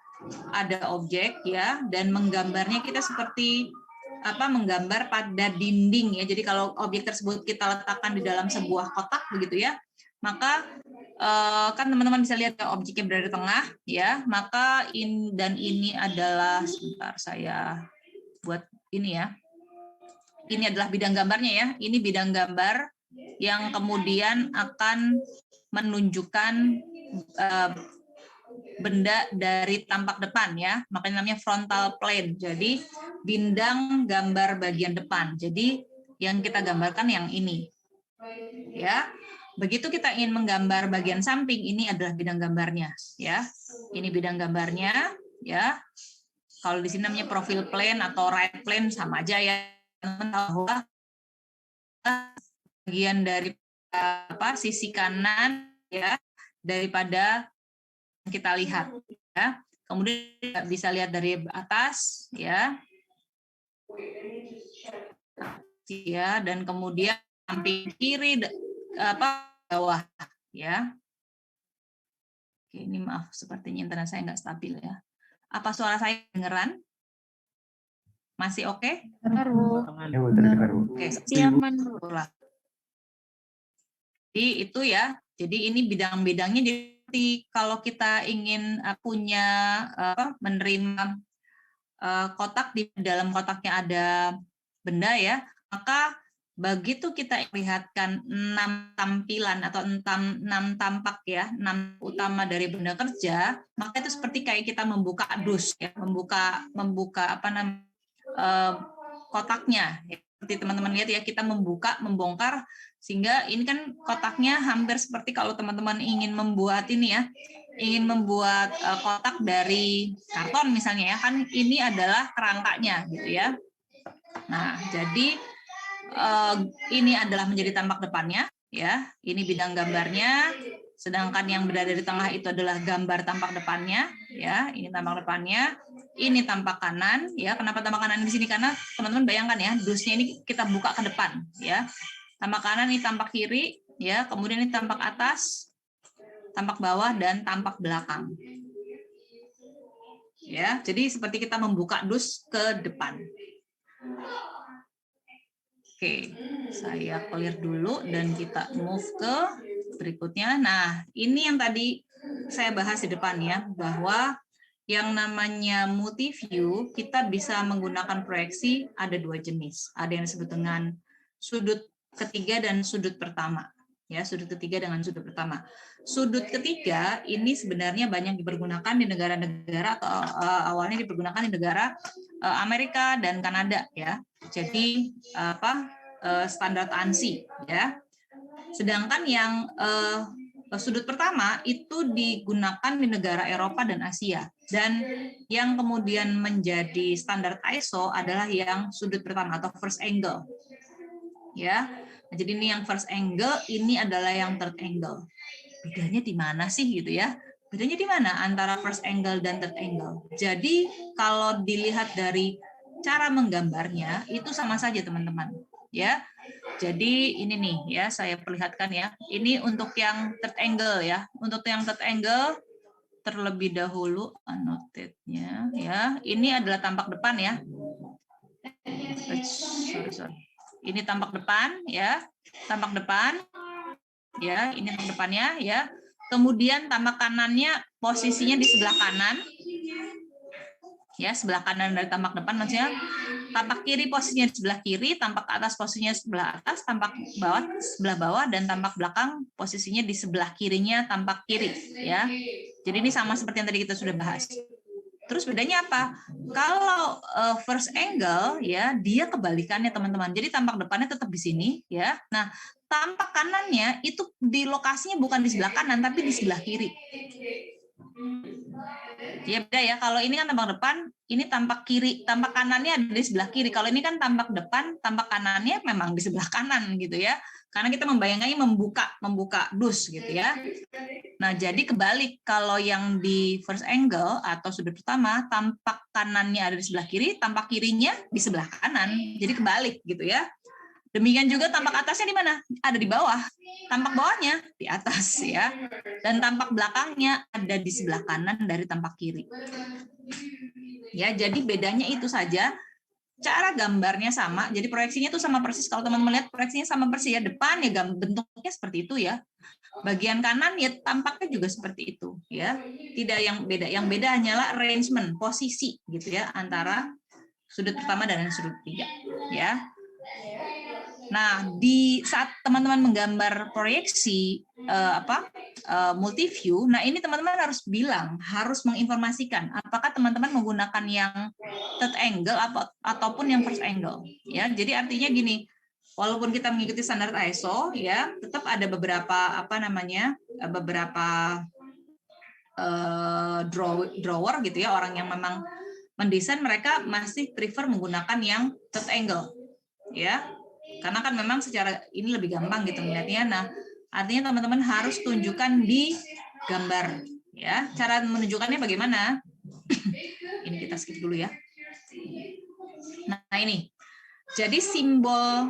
ada objek ya, dan menggambarnya kita seperti menggambar pada dinding ya. Jadi kalau objek tersebut kita letakkan di dalam sebuah kotak begitu ya, maka kan teman-teman bisa lihat objeknya berada di tengah ya, maka ini adalah, sebentar saya buat ini ya. Ini adalah bidang gambarnya ya. Ini bidang gambar yang kemudian akan menunjukkan benda dari tampak depan ya. Makanya namanya frontal plane. Jadi bidang gambar bagian depan. Jadi yang kita gambarkan yang ini. Ya. Begitu kita ingin menggambar bagian samping, ini adalah bidang gambarnya ya. Ini bidang gambarnya ya. Kalau di sini namanya profile plane atau right plane sama aja ya. Bahwa bagian dari sisi kanan ya daripada yang kita lihat ya. Kemudian bisa lihat dari atas ya. Ya, dan kemudian samping kiri bawah ya. Oke, ini maaf sepertinya internet saya nggak stabil ya. Apa suara saya dengeran? Masih oke? Benar, Bu. Oke, Siaman, Bu. Jadi itu ya. Jadi ini bidang-bidangnya. Jadi kalau kita ingin punya menerima kotak, di dalam kotaknya ada benda ya, maka begitu kita lihatkan 6 tampilan atau 6 tampak ya, 6 utama dari benda kerja, maka itu seperti kayak kita membuka dus ya, membuka kotaknya. Seperti teman-teman lihat ya, kita membongkar, sehingga ini kan kotaknya hampir seperti kalau teman-teman ingin membuat ini ya, ingin membuat kotak dari karton misalnya ya, kan ini adalah kerangkanya gitu ya. Nah, jadi ini adalah menjadi tampak depannya ya, ini bidang gambarnya, sedangkan yang berada di tengah itu adalah gambar tampak depannya ya, ini tampak depannya. Ini tampak kanan ya. Kenapa tampak kanan di sini? Karena teman-teman bayangkan ya, dusnya ini kita buka ke depan ya. Tampak kanan, ini tampak kiri ya, kemudian ini tampak atas, tampak bawah, dan tampak belakang. Ya, jadi seperti kita membuka dus ke depan. Oke, saya clear dulu dan kita move ke berikutnya. Nah, ini yang tadi saya bahas di depan ya, bahwa yang namanya multiview, kita bisa menggunakan proyeksi ada 2 jenis. Ada yang disebut dengan sudut ketiga dan sudut pertama. Ya, sudut ketiga dengan sudut pertama. Sudut ketiga ini sebenarnya banyak dipergunakan di negara-negara atau awalnya dipergunakan di negara Amerika dan Kanada ya. Jadi standar ANSI ya. Sedangkan yang sudut pertama itu digunakan di negara Eropa dan Asia. Dan yang kemudian menjadi standar ISO adalah yang sudut pertama atau first angle. Ya. Nah, jadi ini yang first angle, ini adalah yang third angle. Bedanya di mana sih gitu ya? Bedanya di mana antara first angle dan third angle? Jadi kalau dilihat dari cara menggambarnya itu sama saja teman-teman, ya. Jadi ini nih ya, saya perlihatkan ya. Ini untuk yang third angle ya. Untuk yang third angle terlebih dahulu annotate-nya ya. Ini adalah tampak depan ya. Sorry. Ini tampak depan ya. Tampak depan. Ya, ini tampak depannya ya. Kemudian tampak kanannya posisinya di sebelah kanan. Ya, sebelah kanan dari tampak depan maksudnya tampak kiri posisinya di sebelah kiri, tampak atas posisinya sebelah atas, tampak bawah sebelah bawah, dan tampak belakang posisinya di sebelah kirinya tampak kiri ya. Jadi ini sama seperti yang tadi kita sudah bahas. Terus bedanya apa? Kalau first angle ya dia kebalikannya teman-teman. Jadi tampak depannya tetap di sini ya. Nah, tampak kanannya itu di lokasinya bukan di sebelah kanan tapi di sebelah kiri. Ya beda ya. Kalau ini kan tampak depan, ini tampak kiri, tampak kanannya ada di sebelah kiri. Kalau ini kan tampak depan, tampak kanannya memang di sebelah kanan gitu ya. Karena kita membayangkannya membuka dus gitu ya. Nah, jadi kebalik kalau yang di first angle atau sudut pertama, tampak kanannya ada di sebelah kiri, tampak kirinya di sebelah kanan. Jadi kebalik gitu ya. Demikian juga tampak atasnya di mana? Ada di bawah. Tampak bawahnya di atas ya. Dan tampak belakangnya ada di sebelah kanan dari tampak kiri. Ya, jadi bedanya itu saja. Cara gambarnya sama, jadi proyeksinya itu sama persis. Kalau teman-teman lihat proyeksinya sama persis ya, depan ya bentuknya seperti itu ya. Bagian kanan ya tampaknya juga seperti itu ya. Tidak yang beda. Yang beda hanyalah arrangement, posisi gitu ya antara sudut pertama dan sudut ketiga ya. Nah, di saat teman-teman menggambar proyeksi multiview, nah ini teman-teman harus bilang, harus menginformasikan apakah teman-teman menggunakan yang third angle ataupun yang first angle. Ya, jadi artinya gini, walaupun kita mengikuti standar ISO, ya tetap ada beberapa drawer gitu ya, orang yang memang mendesain mereka masih prefer menggunakan yang third angle, ya. Karena kan memang secara ini lebih gampang gitu melihatnya. Nah, artinya teman-teman harus tunjukkan di gambar ya. Cara menunjukkannya bagaimana? Ini kita skip dulu ya. Nah, ini. Jadi simbol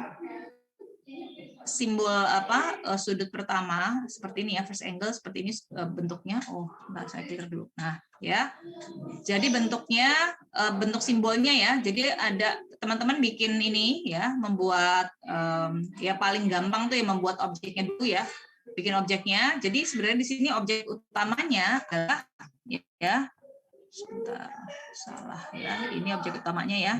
sudut pertama seperti ini ya, first angle seperti ini bentuknya. Oh, enggak, saya clear dulu. Nah, ya. Jadi bentuknya bentuk simbolnya ya. Jadi ada teman-teman bikin ini ya, membuat ya paling gampang tuh ya membuat objeknya dulu ya. Bikin objeknya. Jadi sebenarnya di sini objek utamanya adalah ya. Sebentar, salah ya. Ini objek utamanya ya.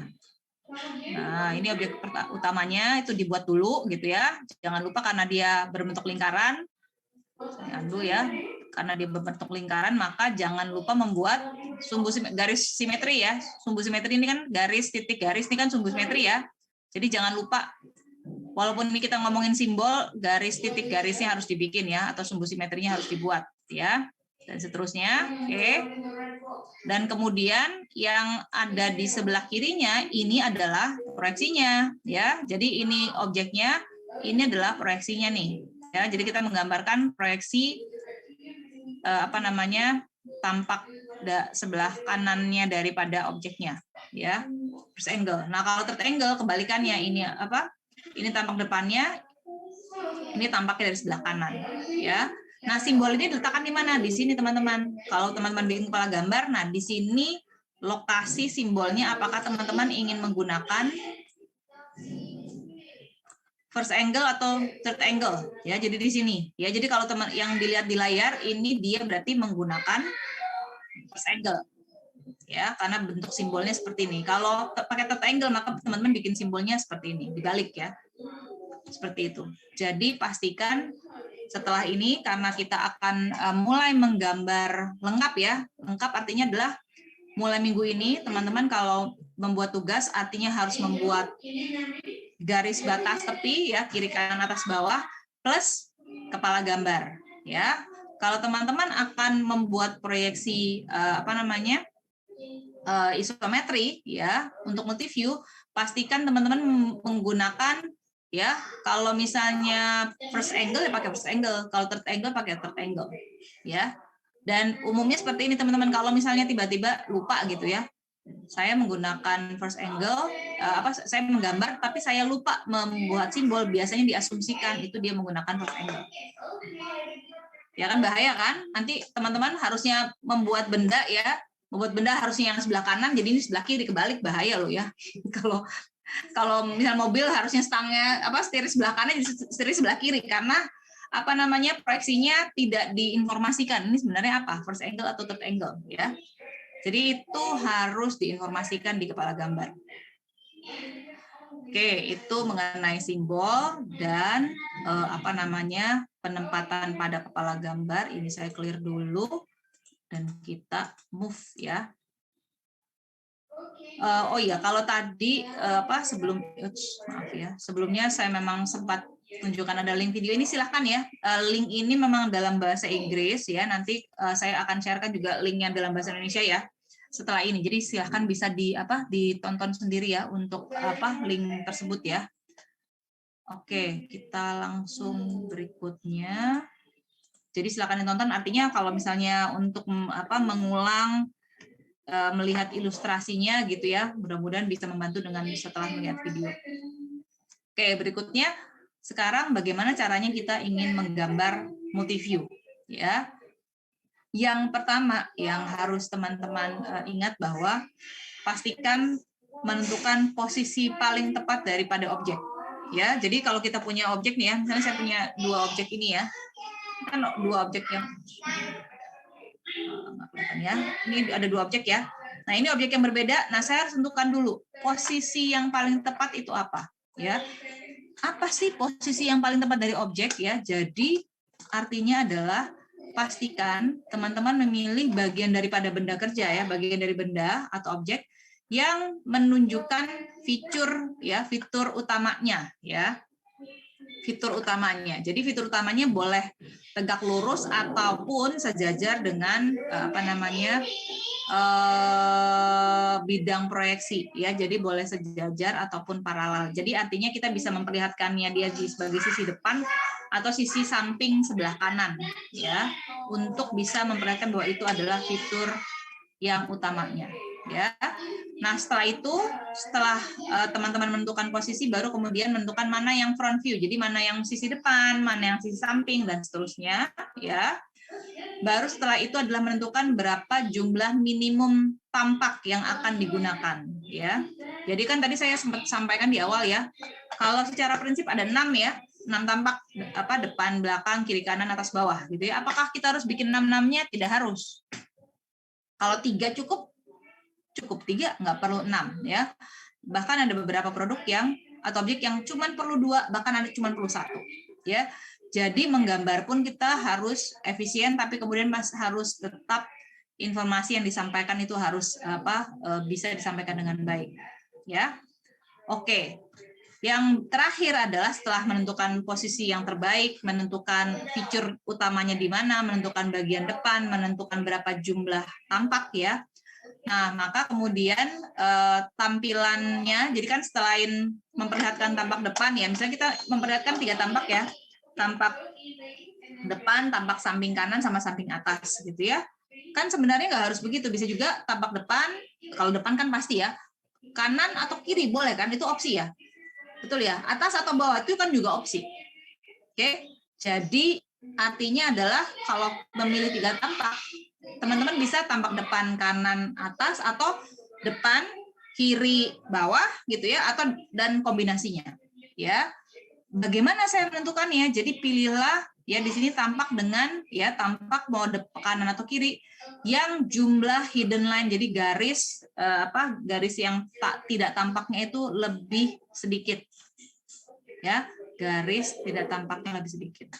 Nah, ini objek utamanya itu dibuat dulu gitu ya. Jangan lupa karena dia berbentuk lingkaran. Saya dulu ya. Karena dia berbentuk lingkaran, maka jangan lupa membuat garis simetri ya. Sumbu simetri ini kan garis titik garis ini kan sumbu simetri ya. Jadi jangan lupa, walaupun ini kita ngomongin simbol, garis titik garisnya harus dibikin ya, atau sumbu simetrinya harus dibuat ya. Dan seterusnya, oke. Dan kemudian yang ada di sebelah kirinya ini adalah proyeksinya ya. Jadi ini objeknya, ini adalah proyeksinya nih. Ya, jadi kita menggambarkan proyeksi tampak sebelah kanannya daripada objeknya ya, first angle. Nah, kalau third angle kebalikannya, ini ini tampak depannya, ini tampaknya dari sebelah kanan ya. Nah, simbol ini diletakkan di mana? Di sini teman-teman. Kalau teman-teman bikin kepala gambar, nah di sini lokasi simbolnya. Apakah teman-teman ingin menggunakan first angle atau third angle ya? Jadi di sini ya. Jadi kalau teman yang dilihat di layar ini dia berarti menggunakan first angle ya, karena bentuk simbolnya seperti ini. Kalau pakai third angle maka teman-teman bikin simbolnya seperti ini, dibalik ya, seperti itu. Jadi pastikan setelah ini, karena kita akan mulai menggambar lengkap ya, lengkap artinya adalah mulai minggu ini teman-teman kalau membuat tugas artinya harus membuat garis batas tepi ya, kiri kanan atas bawah plus kepala gambar ya. Kalau teman-teman akan membuat proyeksi isometri ya untuk multiview, pastikan teman-teman menggunakan ya, kalau misalnya first angle ya pakai first angle, kalau third angle pakai third angle ya. Dan umumnya seperti ini teman-teman, kalau misalnya tiba-tiba lupa gitu ya, saya menggunakan first angle, saya menggambar tapi saya lupa membuat simbol, biasanya diasumsikan itu dia menggunakan first angle. Ya kan, bahaya kan? Nanti teman-teman harusnya membuat benda harusnya yang sebelah kanan, jadi ini sebelah kiri, kebalik, bahaya loh ya. Kalau misal mobil harusnya stangnya setir sebelah kanan, jadi setir sebelah kiri, karena proyeksinya tidak diinformasikan ini sebenarnya apa, first angle atau third angle ya. Jadi itu harus diinformasikan di kepala gambar. Oke, itu mengenai simbol dan penempatan pada kepala gambar. Ini saya clear dulu dan kita move ya. Oh iya, kalau tadi sebelumnya saya memang sempat tunjukkan ada link video ini, silahkan ya. Link ini memang dalam bahasa Inggris ya. Nanti saya akan sharekan juga linknya dalam bahasa Indonesia ya setelah ini. Jadi silahkan bisa ditonton sendiri ya untuk link tersebut ya. Oke, kita langsung berikutnya. Jadi silahkan ditonton. Artinya kalau misalnya untuk mengulang melihat ilustrasinya gitu ya, mudah-mudahan bisa membantu dengan setelah melihat video. Oke, berikutnya sekarang bagaimana caranya kita ingin menggambar multiview ya. Yang pertama yang harus teman-teman ingat bahwa pastikan menentukan posisi paling tepat daripada objek ya. Jadi kalau kita punya objek nih ya, misalnya saya punya dua objek ini ya, kan dua objek yang ya, ini ada dua objek ya. Nah ini objek yang berbeda. Nah saya harus tentukan dulu posisi yang paling tepat itu apa ya. Apa sih posisi yang paling tepat dari objek ya? Jadi artinya adalah pastikan teman-teman memilih bagian daripada benda kerja ya, bagian dari benda atau objek yang menunjukkan fitur utamanya ya. Fitur utamanya. Jadi fitur utamanya boleh tegak lurus ataupun sejajar dengan bidang proyeksi ya. Jadi boleh sejajar ataupun paralel. Jadi artinya kita bisa memperlihatkannya dia sebagai sisi depan atau sisi samping sebelah kanan ya, untuk bisa memperlihatkan bahwa itu adalah fitur yang utamanya ya. Nah, setelah teman-teman menentukan posisi, baru kemudian menentukan mana yang front view. Jadi mana yang sisi depan, mana yang sisi samping dan seterusnya ya. Baru setelah itu adalah menentukan berapa jumlah minimum tampak yang akan digunakan ya. Jadi kan tadi saya sempat sampaikan di awal ya. Kalau secara prinsip ada 6 ya. 6 tampak depan, belakang, kiri, kanan, atas, bawah gitu ya. Apakah kita harus bikin 6-6-nya? Tidak harus. Kalau 3 cukup 3, nggak perlu 6 ya. Bahkan ada beberapa produk atau objek yang cuma perlu 2, bahkan ada cuma perlu 1 ya. Jadi menggambar pun kita harus efisien, tapi kemudian harus tetap informasi yang disampaikan itu harus bisa disampaikan dengan baik ya. Oke. Yang terakhir adalah setelah menentukan posisi yang terbaik, menentukan fitur utamanya di mana, menentukan bagian depan, menentukan berapa jumlah tampak ya. Nah, maka kemudian tampilannya, jadi kan selain memperlihatkan tampak depan ya, misalnya kita memperlihatkan 3 tampak ya, tampak depan, tampak samping kanan, sama samping atas gitu ya. Kan sebenarnya nggak harus begitu, bisa juga tampak depan, kalau depan kan pasti ya, kanan atau kiri boleh kan, itu opsi ya. Betul ya, atas atau bawah itu kan juga opsi. Oke, jadi artinya adalah kalau memilih 3 tampak, teman-teman bisa tampak depan, kanan, atas, atau depan, kiri, bawah gitu ya, atau dan kombinasinya ya. Bagaimana saya menentukannya? Jadi pilihlah ya, di sini tampak dengan ya, tampak mau depan, kanan atau kiri yang jumlah hidden line, jadi garis garis yang tidak tampaknya itu lebih sedikit ya, garis tidak tampaknya lebih sedikit.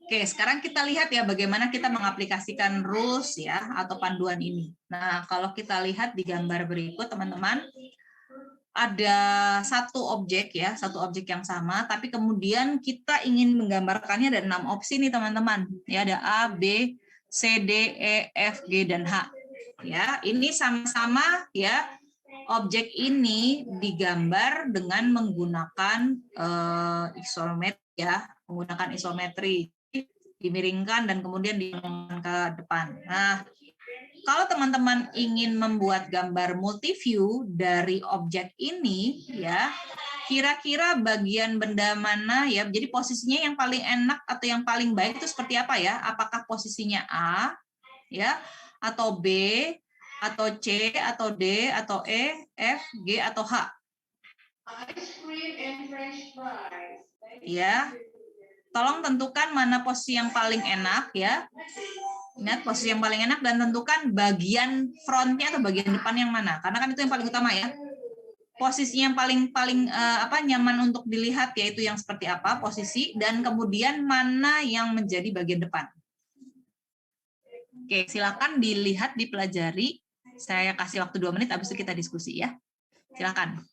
Oke, sekarang kita lihat ya bagaimana kita mengaplikasikan rules ya atau panduan ini. Nah, kalau kita lihat di gambar berikut teman-teman, ada satu objek ya, satu objek yang sama, tapi kemudian kita ingin menggambarkannya ada 6 opsi nih teman-teman. Ya, ada A, B, C, D, E, F, G, dan H. Ya, ini sama-sama ya, objek ini digambar dengan menggunakan isometri ya, menggunakan isometri. dimiringkan dan kemudian diangkat ke depan. Nah, kalau teman-teman ingin membuat gambar multiview dari objek ini, ya, kira-kira bagian benda mana ya? Jadi posisinya yang paling enak atau yang paling baik itu seperti apa ya? Apakah posisinya A, ya, atau B, atau C, atau D, atau E, F, G, atau H? Ya, tolong tentukan mana posisi yang paling enak ya. Ingat posisi yang paling enak dan tentukan bagian frontnya atau bagian depan yang mana. Karena kan itu yang paling utama ya. Posisi yang paling nyaman untuk dilihat yaitu yang seperti apa posisi dan kemudian mana yang menjadi bagian depan. Oke, silakan dilihat, dipelajari. Saya kasih waktu 2 menit, habis itu kita diskusi ya. Silakan.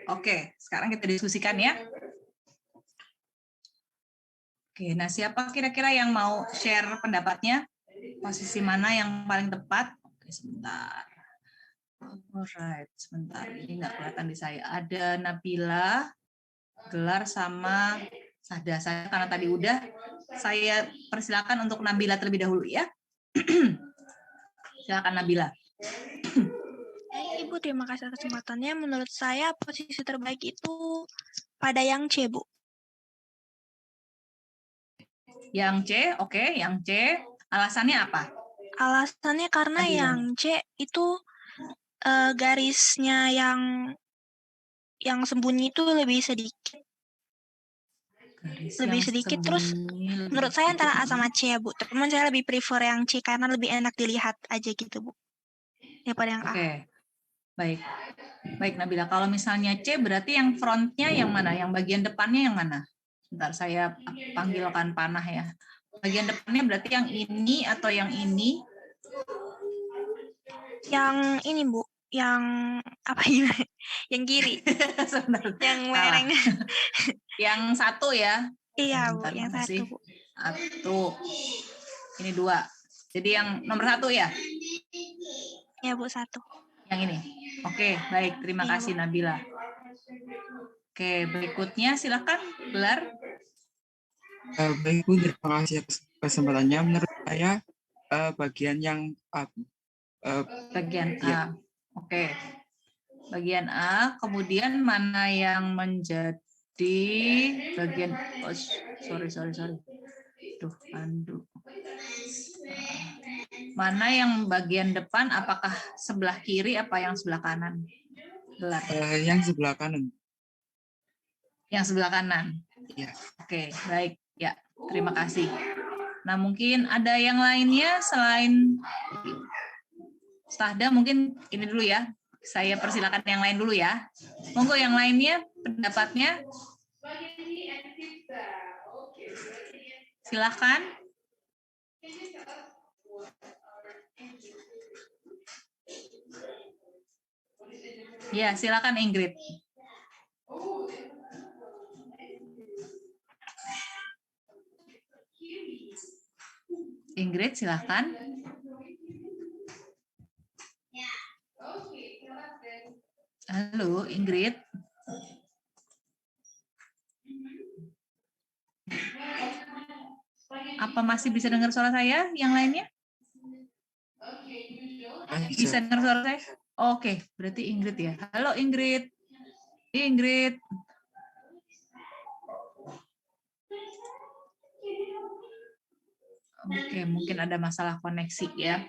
Oke, sekarang kita diskusikan ya. Oke, nah siapa kira-kira yang mau share pendapatnya? Posisi mana yang paling tepat? Oke, sebentar. Alright, sebentar. Ini nggak kelihatan di saya. Ada Nabila, Gelar, sama Sada. Saya karena tadi udah, saya persilakan untuk Nabila terlebih dahulu ya. Silakan Nabila. Ibu, terima kasih atas kesempatannya. Menurut saya posisi terbaik itu pada yang C, Bu. Yang C, oke, yang C. Alasannya apa? Alasannya karena Nabila. yang C itu garisnya yang sembunyi itu lebih sedikit. Lebih sedikit, terus menurut saya antara A sama C ya, Bu. Teman saya lebih prefer yang C karena lebih enak dilihat aja gitu, Bu. Daripada yang A. Oke, baik. Baik, Nabila. Kalau misalnya C, berarti yang frontnya yang mana? Yang bagian depannya yang mana? Bentar, saya panggilkan panah ya. Bagian depannya berarti yang ini atau yang ini? Yang ini, Bu. Yang apa gimana? Yang kiri. Yang lereng. Yang satu ya? Iya, Bu. Yang satu, Bu. Satu. Ini 2. Jadi yang nomor 1 ya? Ya, Bu, 1. Yang ini. Oke, baik. Terima kasih, Bu. Nabila. Oke, berikutnya silakan, Gelar. Baik, Bu, terima kasih atas kesempatannya. Menurut saya bagian yang bagian ya. A. Oke. Bagian A, kemudian mana yang menjadi bagian sorry. Duh, pandu. Mana yang bagian depan, apakah sebelah kiri apa yang sebelah kanan? Gelar. Yang sebelah kanan. Yang sebelah kanan. Ya. Oke, baik. Ya, terima kasih. Nah, mungkin ada yang lainnya selain Stahda, mungkin ini dulu ya. Saya persilakan yang lain dulu ya. Monggo yang lainnya pendapatnya. Silakan. Ya, silakan Ingrid. Ingrid, silakan. Halo, Ingrid. Apa masih bisa dengar suara saya? Yang lainnya? Bisa dengar suara saya? Oke, berarti Ingrid ya. Halo Ingrid. Ingrid. Oke, mungkin ada masalah koneksi ya.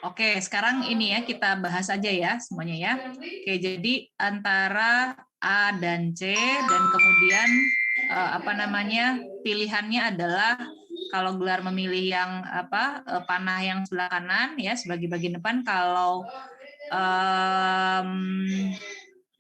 Oke, sekarang ini ya kita bahas aja ya semuanya ya. Oke, jadi antara A dan C dan kemudian pilihannya adalah kalau gelar memilih yang panah yang sebelah kanan ya sebagai bagian depan, kalau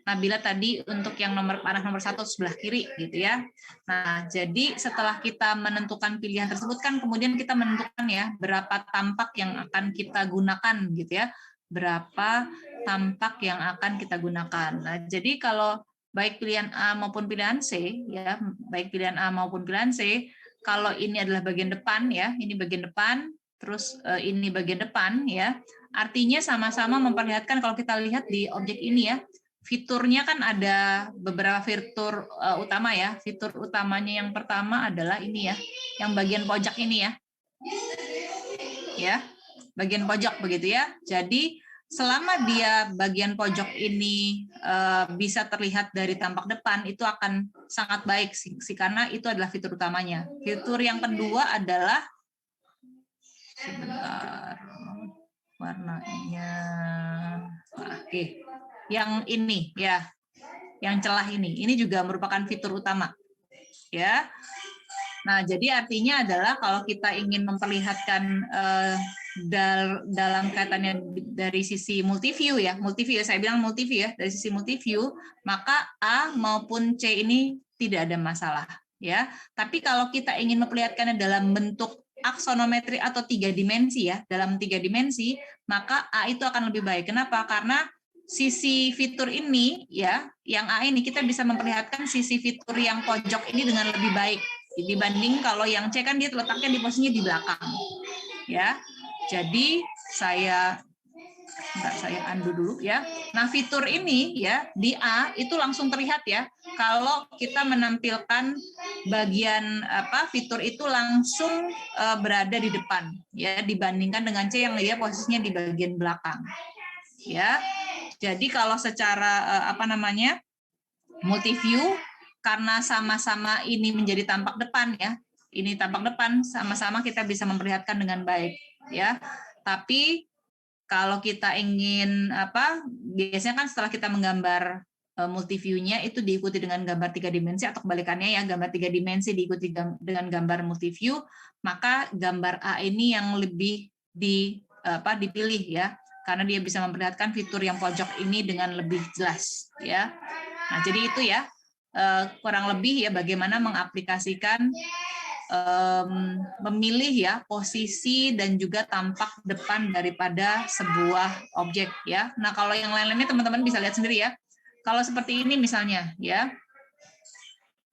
Nabila tadi untuk yang panah nomor 1 sebelah kiri gitu ya. Nah, jadi setelah kita menentukan pilihan tersebut kan kemudian kita menentukan ya berapa tampak yang akan kita gunakan gitu ya. Berapa tampak yang akan kita gunakan. Nah, jadi kalau baik pilihan A maupun pilihan C ya, baik pilihan A maupun pilihan C, kalau ini adalah bagian depan ya, ini bagian depan, terus ini bagian depan ya. Artinya sama-sama memperlihatkan kalau kita lihat di objek ini ya, fiturnya kan ada beberapa fitur utama ya. Fitur utamanya yang pertama adalah ini ya, yang bagian pojok ini ya. Ya, bagian pojok begitu ya. Jadi selama dia bagian pojok ini bisa terlihat dari tampak depan, itu akan sangat baik sih, karena itu adalah fitur utamanya. Fitur yang kedua adalah sebentar, warnanya. Oke. Yang ini ya, yang celah ini juga merupakan fitur utama ya. Nah, jadi artinya adalah kalau kita ingin memperlihatkan dalam kaitannya dari sisi multiview ya, saya bilang multiview ya, dari sisi multiview, maka A maupun C ini tidak ada masalah ya. Tapi kalau kita ingin memperlihatkannya dalam bentuk aksonometri atau 3 dimensi ya, dalam 3 dimensi, maka A itu akan lebih baik. Kenapa? Karena sisi fitur ini ya, yang A ini kita bisa memperlihatkan sisi fitur yang pojok ini dengan lebih baik dibanding kalau yang C kan dia letaknya di posisinya di belakang ya. Jadi saya undo dulu ya. Nah, fitur ini ya di A itu langsung terlihat ya kalau kita menampilkan bagian fitur itu langsung berada di depan ya, dibandingkan dengan C yang dia posisinya di bagian belakang ya. Jadi kalau secara multiview, karena sama-sama ini menjadi tampak depan ya, ini tampak depan, sama-sama kita bisa memperlihatkan dengan baik ya. Tapi kalau kita ingin biasanya kan setelah kita menggambar multiview-nya itu diikuti dengan gambar 3 dimensi atau kebalikannya ya, gambar 3 dimensi diikuti dengan gambar multiview, maka gambar A ini yang lebih dipilih ya, karena dia bisa memperlihatkan fitur yang pojok ini dengan lebih jelas ya. Nah, jadi itu ya kurang lebih ya bagaimana mengaplikasikan memilih ya posisi dan juga tampak depan daripada sebuah objek ya. Nah, kalau yang lain-lainnya teman-teman bisa lihat sendiri ya. Kalau seperti ini misalnya ya.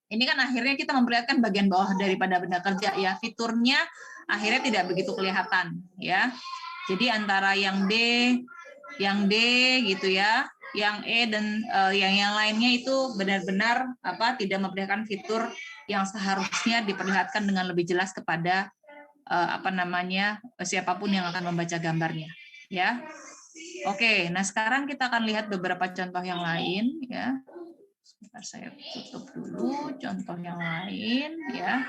Ini kan akhirnya kita memperlihatkan bagian bawah daripada benda kerja ya. Fiturnya akhirnya tidak begitu kelihatan ya. Jadi antara yang D gitu ya, yang E dan yang lainnya itu benar-benar tidak memperlihatkan fitur yang seharusnya diperlihatkan dengan lebih jelas kepada siapapun yang akan membaca gambarnya ya. Oke, nah sekarang kita akan lihat beberapa contoh yang lain ya. Sebentar saya tutup dulu contoh yang lain ya.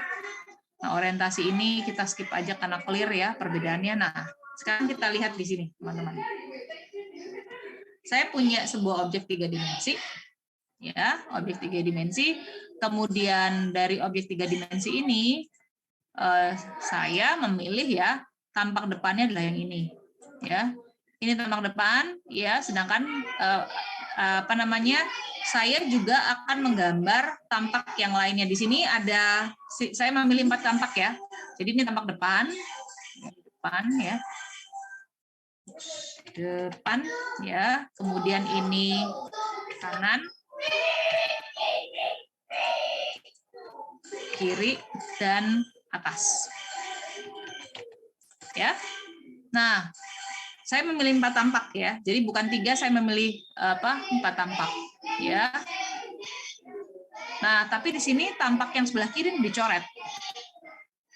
Nah, orientasi ini kita skip aja karena clear ya perbedaannya. Nah, sekarang kita lihat di sini, teman-teman. Saya punya sebuah objek 3 dimensi, ya, objek 3 dimensi. Kemudian dari objek 3 dimensi ini, saya memilih ya tampak depannya adalah yang ini, ya. Ini tampak depan, ya. Sedangkan saya juga akan menggambar tampak yang lainnya. Di sini ada, saya memilih 4 tampak ya. Jadi ini tampak depan ya. Depan ya, kemudian ini kanan, kiri, dan atas ya. Nah, saya memilih 4 tampak ya. Jadi bukan 3, saya memilih 4 tampak ya. Nah, tapi di sini tampak yang sebelah kiri dicoret.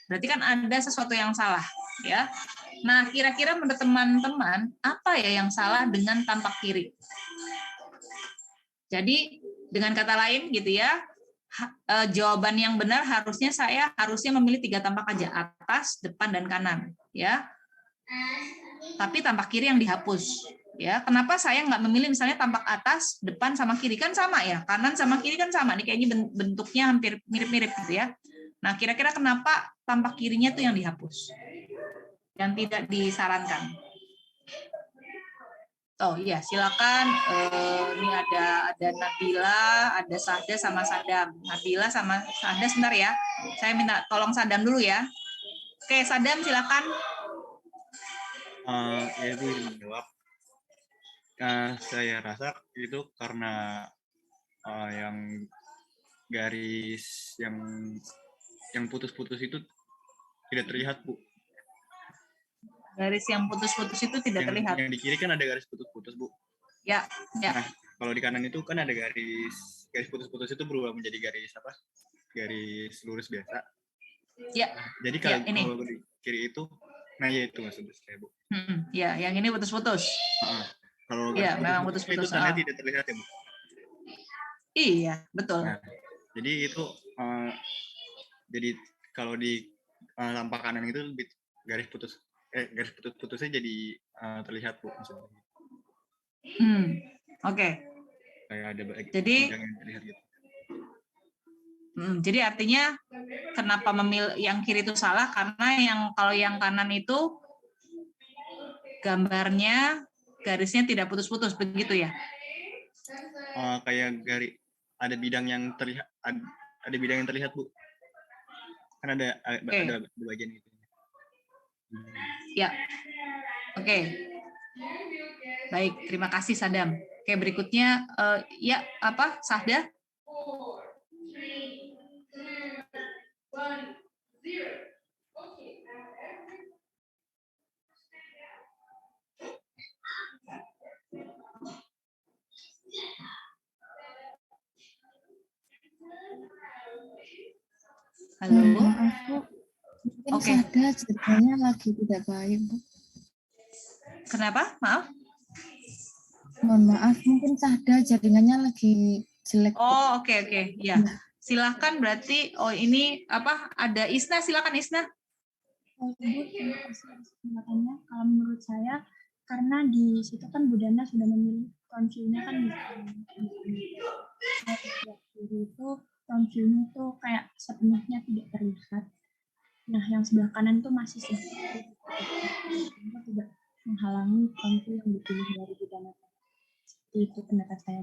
Berarti kan ada sesuatu yang salah ya. Nah, kira-kira menurut teman-teman apa ya yang salah dengan tampak kiri? Jadi dengan kata lain gitu ya, jawaban yang benar saya harusnya memilih 3 tampak aja, atas, depan, dan kanan ya. Tapi tampak kiri yang dihapus ya. Kenapa saya nggak memilih misalnya tampak atas, depan, sama kiri? Kan sama ya, kanan sama kiri kan sama nih, kayaknya bentuknya hampir mirip-mirip gitu ya. Nah, kira-kira kenapa tampak kirinya tuh yang dihapus, yang tidak disarankan? Oh iya, silakan. Ini ada Nabila, ada Sahda sama Sadam. Nabila sama Sahda sebentar ya. Saya minta tolong Sadam dulu ya. Oke, Sadam silakan. Ya Bu, menjawab. Saya rasa itu karena yang garis yang putus-putus itu tidak terlihat, Bu. Garis yang putus-putus itu tidak terlihat. Yang di kiri kan ada garis putus-putus, Bu. Ya, ya. Nah, kalau di kanan itu kan ada garis putus-putus itu berubah menjadi garis apa? Garis lurus biasa. Ya. Jadi kalau di kiri itu, nah ya itu maksud saya, Bu. Ya, yang ini putus-putus. Kalau ya, memang putus-putus. Itu tanda tidak terlihat ya, Bu. Iya, betul. Nah, jadi itu jadi kalau di tampak kanan itu garis putus-putusnya jadi terlihat, Bu, maksudnya. Oke. Kayak ada jadi yang terlihat gitu. Jadi artinya kenapa memilih yang kiri itu salah, karena kalau yang kanan itu gambarnya garisnya tidak putus-putus, begitu ya? Kayak ada bidang yang terlihat, ada bidang yang terlihat, Bu. Kan ada bagian gitu. Ya, oke. Baik, terima kasih Sadam. Oke, berikutnya ya apa Sahda? Halo. Maaf, Bu. Mungkin Sahda jaringannya lagi tidak baik, Bu. Kenapa? Maaf. Mohon maaf, mungkin Sahda jaringannya lagi jelek. Oh, oke. Ya. Silahkan berarti, ini apa? Ada Isna, silakan Isna. Bu, terima kasih atas kesempatannya. Kalau menurut saya, karena di situ kan Bu Dana sudah memilih front view-nya kan di itu front view-nya tuh kayak sepenuhnya tidak terlihat. Nah, yang sebelah kanan itu masih sedikit tidak menghalangi front view yang dipilih dari Bu Dana. Itu pendapat saya.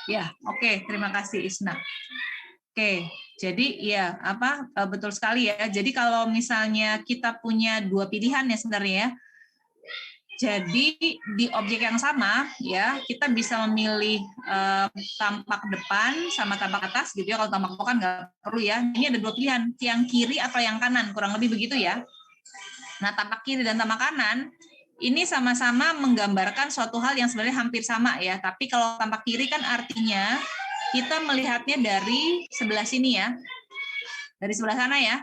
Ya, oke. Terima kasih Isna. Oke, jadi ya betul sekali ya. Jadi kalau misalnya kita punya 2 pilihan ya sebenarnya ya. Jadi di objek yang sama ya, kita bisa memilih tampak depan sama tampak atas gitu ya. Kalau tampak depan nggak perlu ya. Ini ada 2 pilihan, yang kiri atau yang kanan, kurang lebih begitu ya. Nah, tampak kiri dan tampak kanan ini sama-sama menggambarkan suatu hal yang sebenarnya hampir sama ya. Tapi kalau tampak kiri kan artinya kita melihatnya dari sebelah sini ya. Dari sebelah sana ya.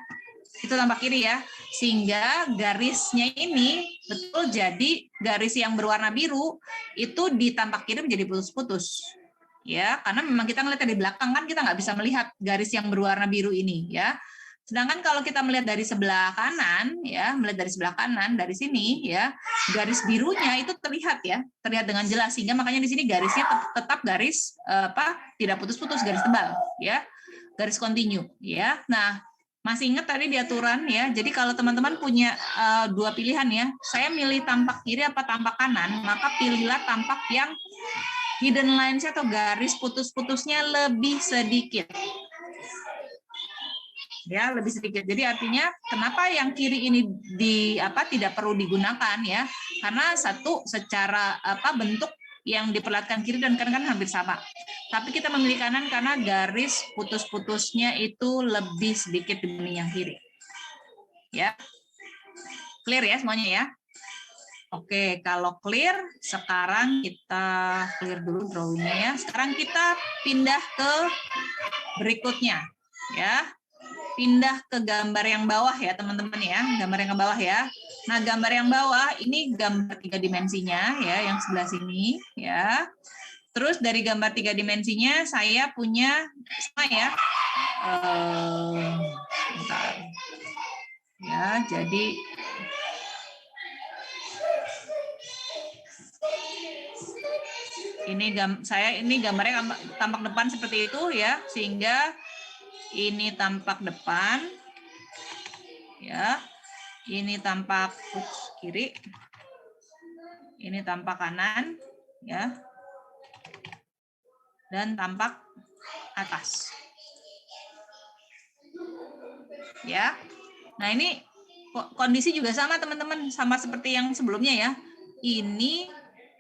Itu tampak kiri ya. Sehingga garisnya ini betul jadi garis yang berwarna biru itu di tampak kiri menjadi putus-putus. Ya, karena memang kita ngelihat dari belakang kan kita nggak bisa melihat garis yang berwarna biru ini ya. Sedangkan kalau kita melihat dari sebelah kanan, ya, melihat dari sebelah kanan dari sini, ya, garis birunya itu terlihat ya, terlihat dengan jelas. Sehingga makanya di sini garisnya tetap garis tidak putus-putus, garis tebal, ya, garis kontinu, ya. Nah, masih ingat tadi di aturan ya. Jadi kalau teman-teman punya 2 pilihan ya, saya milih tampak kiri apa tampak kanan, maka pilihlah tampak yang hidden lines atau garis putus-putusnya lebih sedikit. Ya, lebih sedikit. Jadi artinya kenapa yang kiri ini tidak perlu digunakan ya? Karena satu secara bentuk yang diperlihatkan kiri dan kanan kan hampir sama. Tapi kita memilih kanan karena garis putus-putusnya itu lebih sedikit dibanding yang kiri. Ya. Clear ya semuanya ya? Oke, kalau clear, sekarang kita clear dulu drawingnya ya. Sekarang kita pindah ke berikutnya, ya. Pindah ke gambar yang bawah ya, teman-teman ya. Gambar yang ke bawah ya. Nah, gambar yang bawah ini gambar 3 dimensinya ya, yang sebelah sini ya. Terus dari gambar 3 dimensinya saya punya sama ya. Bentar. Ya, jadi ini gambarnya tampak depan seperti itu ya, sehingga ini tampak depan ya, ini tampak kiri, ini tampak kanan ya, dan tampak atas ya. Nah, ini kondisi juga sama teman-teman, sama seperti yang sebelumnya ya. Ini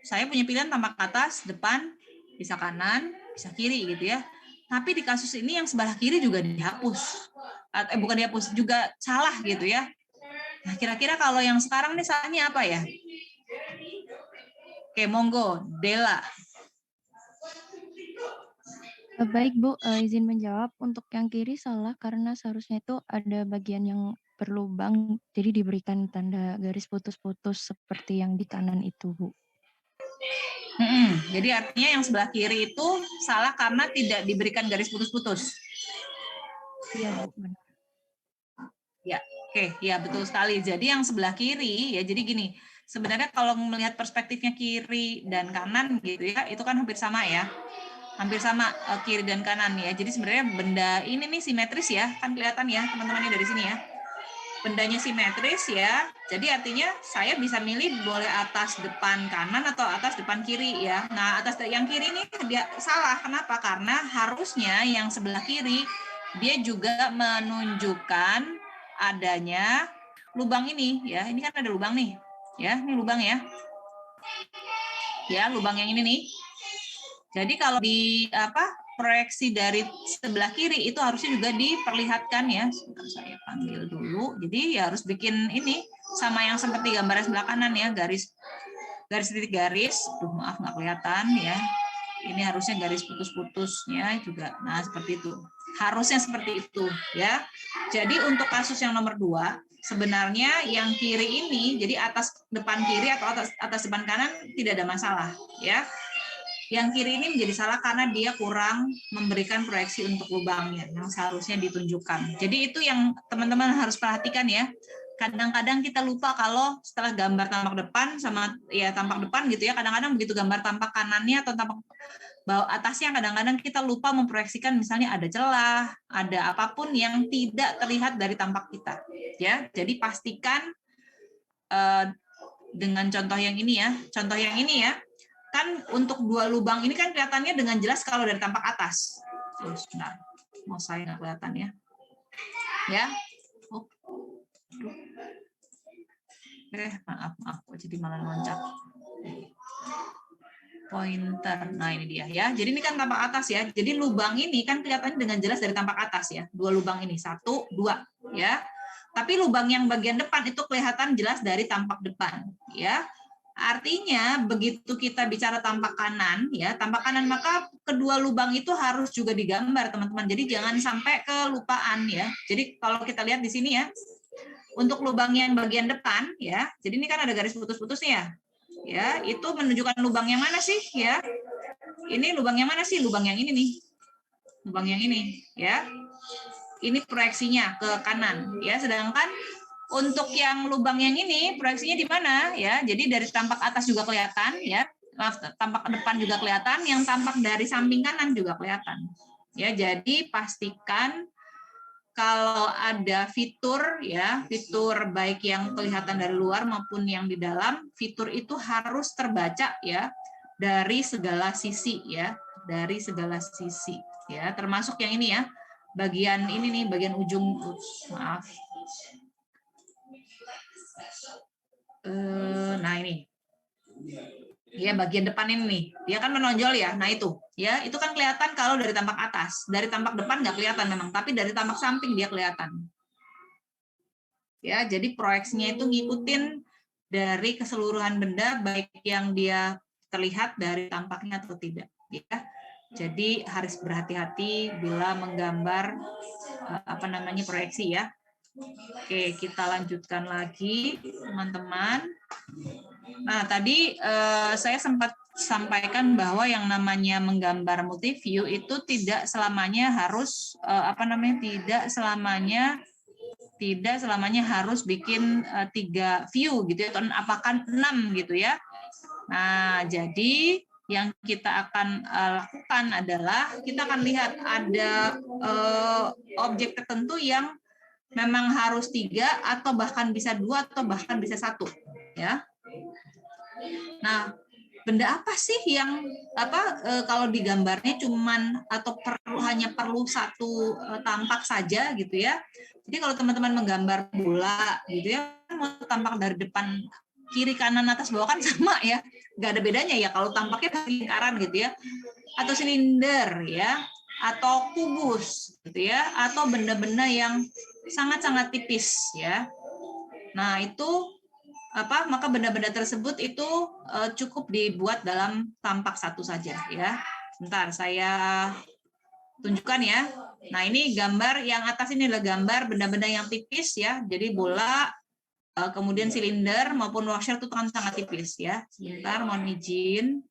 saya punya pilihan tampak atas, depan, bisa kanan, bisa kiri gitu ya. Tapi di kasus ini yang sebelah kiri juga dihapus. Bukan dihapus, juga salah gitu ya. Nah, kira-kira kalau yang sekarang nih salahnya apa ya? Oke, monggo, Dela. Baik Bu, izin menjawab. Untuk yang kiri salah karena seharusnya itu ada bagian yang berlubang, jadi diberikan tanda garis putus-putus seperti yang di kanan itu Bu. Jadi artinya yang sebelah kiri itu salah karena tidak diberikan garis putus-putus. Iya Bu, benar. Ya, oke, ya betul sekali. Jadi yang sebelah kiri ya, jadi gini. Sebenarnya kalau melihat perspektifnya kiri dan kanan gitu ya, itu kan hampir sama ya. Hampir sama kiri dan kanan ya. Jadi sebenarnya benda ini nih simetris ya, kan kelihatan ya teman-temannya dari sini ya. Bendanya simetris ya. Jadi artinya saya bisa milih boleh atas depan kanan atau atas depan kiri ya. Nah, atas yang kiri ini dia salah. Kenapa? Karena harusnya yang sebelah kiri dia juga menunjukkan adanya lubang ini ya. Ini kan ada lubang nih. Ya, ini lubang ya. Ya, lubang yang ini nih. Jadi kalau di proyeksi dari sebelah kiri itu harusnya juga diperlihatkan ya. Sebentar saya panggil dulu. Jadi ya harus bikin ini sama yang seperti gambar sebelah kanan ya, garis titik garis. Maaf nggak kelihatan ya. Ini harusnya garis putus-putusnya juga. Nah, seperti itu. Harusnya seperti itu ya. Jadi untuk kasus yang nomor 2, sebenarnya yang kiri ini jadi atas depan kiri atau atas depan kanan tidak ada masalah ya. Yang kiri ini menjadi salah karena dia kurang memberikan proyeksi untuk lubangnya yang seharusnya ditunjukkan. Jadi itu yang teman-teman harus perhatikan ya. Kadang-kadang kita lupa kalau setelah gambar tampak depan sama ya tampak depan gitu ya, kadang-kadang begitu gambar tampak kanannya atau tampak bawah atasnya kadang-kadang kita lupa memproyeksikan misalnya ada celah, ada apapun yang tidak terlihat dari tampak kita ya. Jadi pastikan dengan contoh yang ini ya. Contoh yang ini ya. Kan untuk 2 lubang ini kan kelihatannya dengan jelas kalau dari tampak atas. Terus, sebentar. Mau saya nggak kelihatan ya. Ya. Maaf. Kok jadi malah loncat. Pointer. Nah, ini dia ya. Jadi ini kan tampak atas ya. Jadi lubang ini kan kelihatannya dengan jelas dari tampak atas ya. 2 lubang ini. 1, 2. Ya. Tapi lubang yang bagian depan itu kelihatan jelas dari tampak depan. Ya. Artinya begitu kita bicara tampak kanan ya, tampak kanan maka kedua lubang itu harus juga digambar teman-teman. Jadi jangan sampai kelupaan ya. Jadi kalau kita lihat di sini ya, untuk lubang yang bagian depan ya, jadi ini kan ada garis putus-putusnya ya. Ya, itu menunjukkan lubang yang mana sih ya? Ini lubang yang mana sih? Lubang yang ini nih. Lubang yang ini ya. Ini proyeksinya ke kanan ya, sedangkan untuk yang lubang yang ini proyeksinya di mana ya? Jadi dari tampak atas juga kelihatan ya, tampak depan juga kelihatan, yang tampak dari samping kanan juga kelihatan. Ya, jadi pastikan kalau ada fitur ya, fitur baik yang kelihatan dari luar maupun yang di dalam, fitur itu harus terbaca ya dari segala sisi ya, dari segala sisi ya, termasuk yang ini ya. Bagian ini nih, bagian ujung, maaf. Nah ini ya bagian depan ini nih, dia kan menonjol ya. Nah itu kan kelihatan kalau dari tampak atas, dari tampak depan nggak kelihatan memang, tapi dari tampak samping dia kelihatan. ya. Jadi proyeksinya itu ngikutin dari keseluruhan benda, baik yang dia terlihat dari tampaknya atau tidak, ya. Jadi harus berhati-hati bila menggambar proyeksi, ya. Oke, kita lanjutkan lagi, teman-teman. Nah, tadi saya sempat sampaikan bahwa yang namanya menggambar multi view itu tidak selamanya harus tidak selamanya harus bikin 3 view gitu ya, atau apakah 6 gitu ya. Nah, jadi yang kita akan lakukan adalah kita akan lihat ada objek tertentu yang memang harus 3 atau bahkan bisa 2 atau bahkan bisa 1 ya. Nah, benda apa sih yang kalau digambarnya cuman atau hanya perlu 1 tampak saja gitu ya. Jadi kalau teman-teman menggambar bola gitu ya, mau tampak dari depan, kiri, kanan, atas, bawah kan sama ya. Nggak ada bedanya ya kalau tampaknya lingkaran gitu ya. Atau silinder ya, atau kubus gitu ya, atau benda-benda yang sangat-sangat tipis ya. Nah, itu maka benda-benda tersebut itu cukup dibuat dalam tampak 1 saja ya. Bentar, saya tunjukkan ya. Nah, ini gambar yang atas ini adalah gambar benda-benda yang tipis ya. Jadi bola, kemudian silinder maupun washer itu kan sangat tipis ya. Sebentar, mohon izin.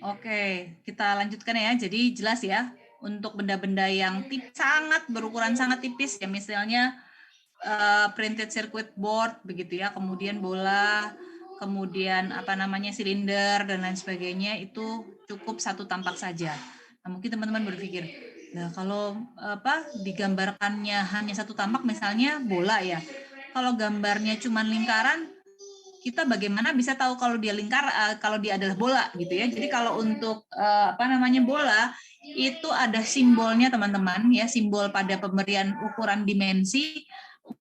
Oke, kita lanjutkan ya. Jadi jelas ya, untuk benda-benda yang sangat berukuran sangat tipis ya, misalnya printed circuit board begitu ya, kemudian bola, kemudian silinder dan lain sebagainya, itu cukup 1 tampak saja. Nah, mungkin teman-teman berpikir, nah kalau digambarkannya hanya 1 tampak, misalnya bola ya, kalau gambarnya cuma lingkaran, kita bagaimana bisa tahu kalau dia kalau dia adalah bola gitu ya. Jadi kalau untuk bola itu ada simbolnya teman-teman ya, simbol pada pemberian ukuran dimensi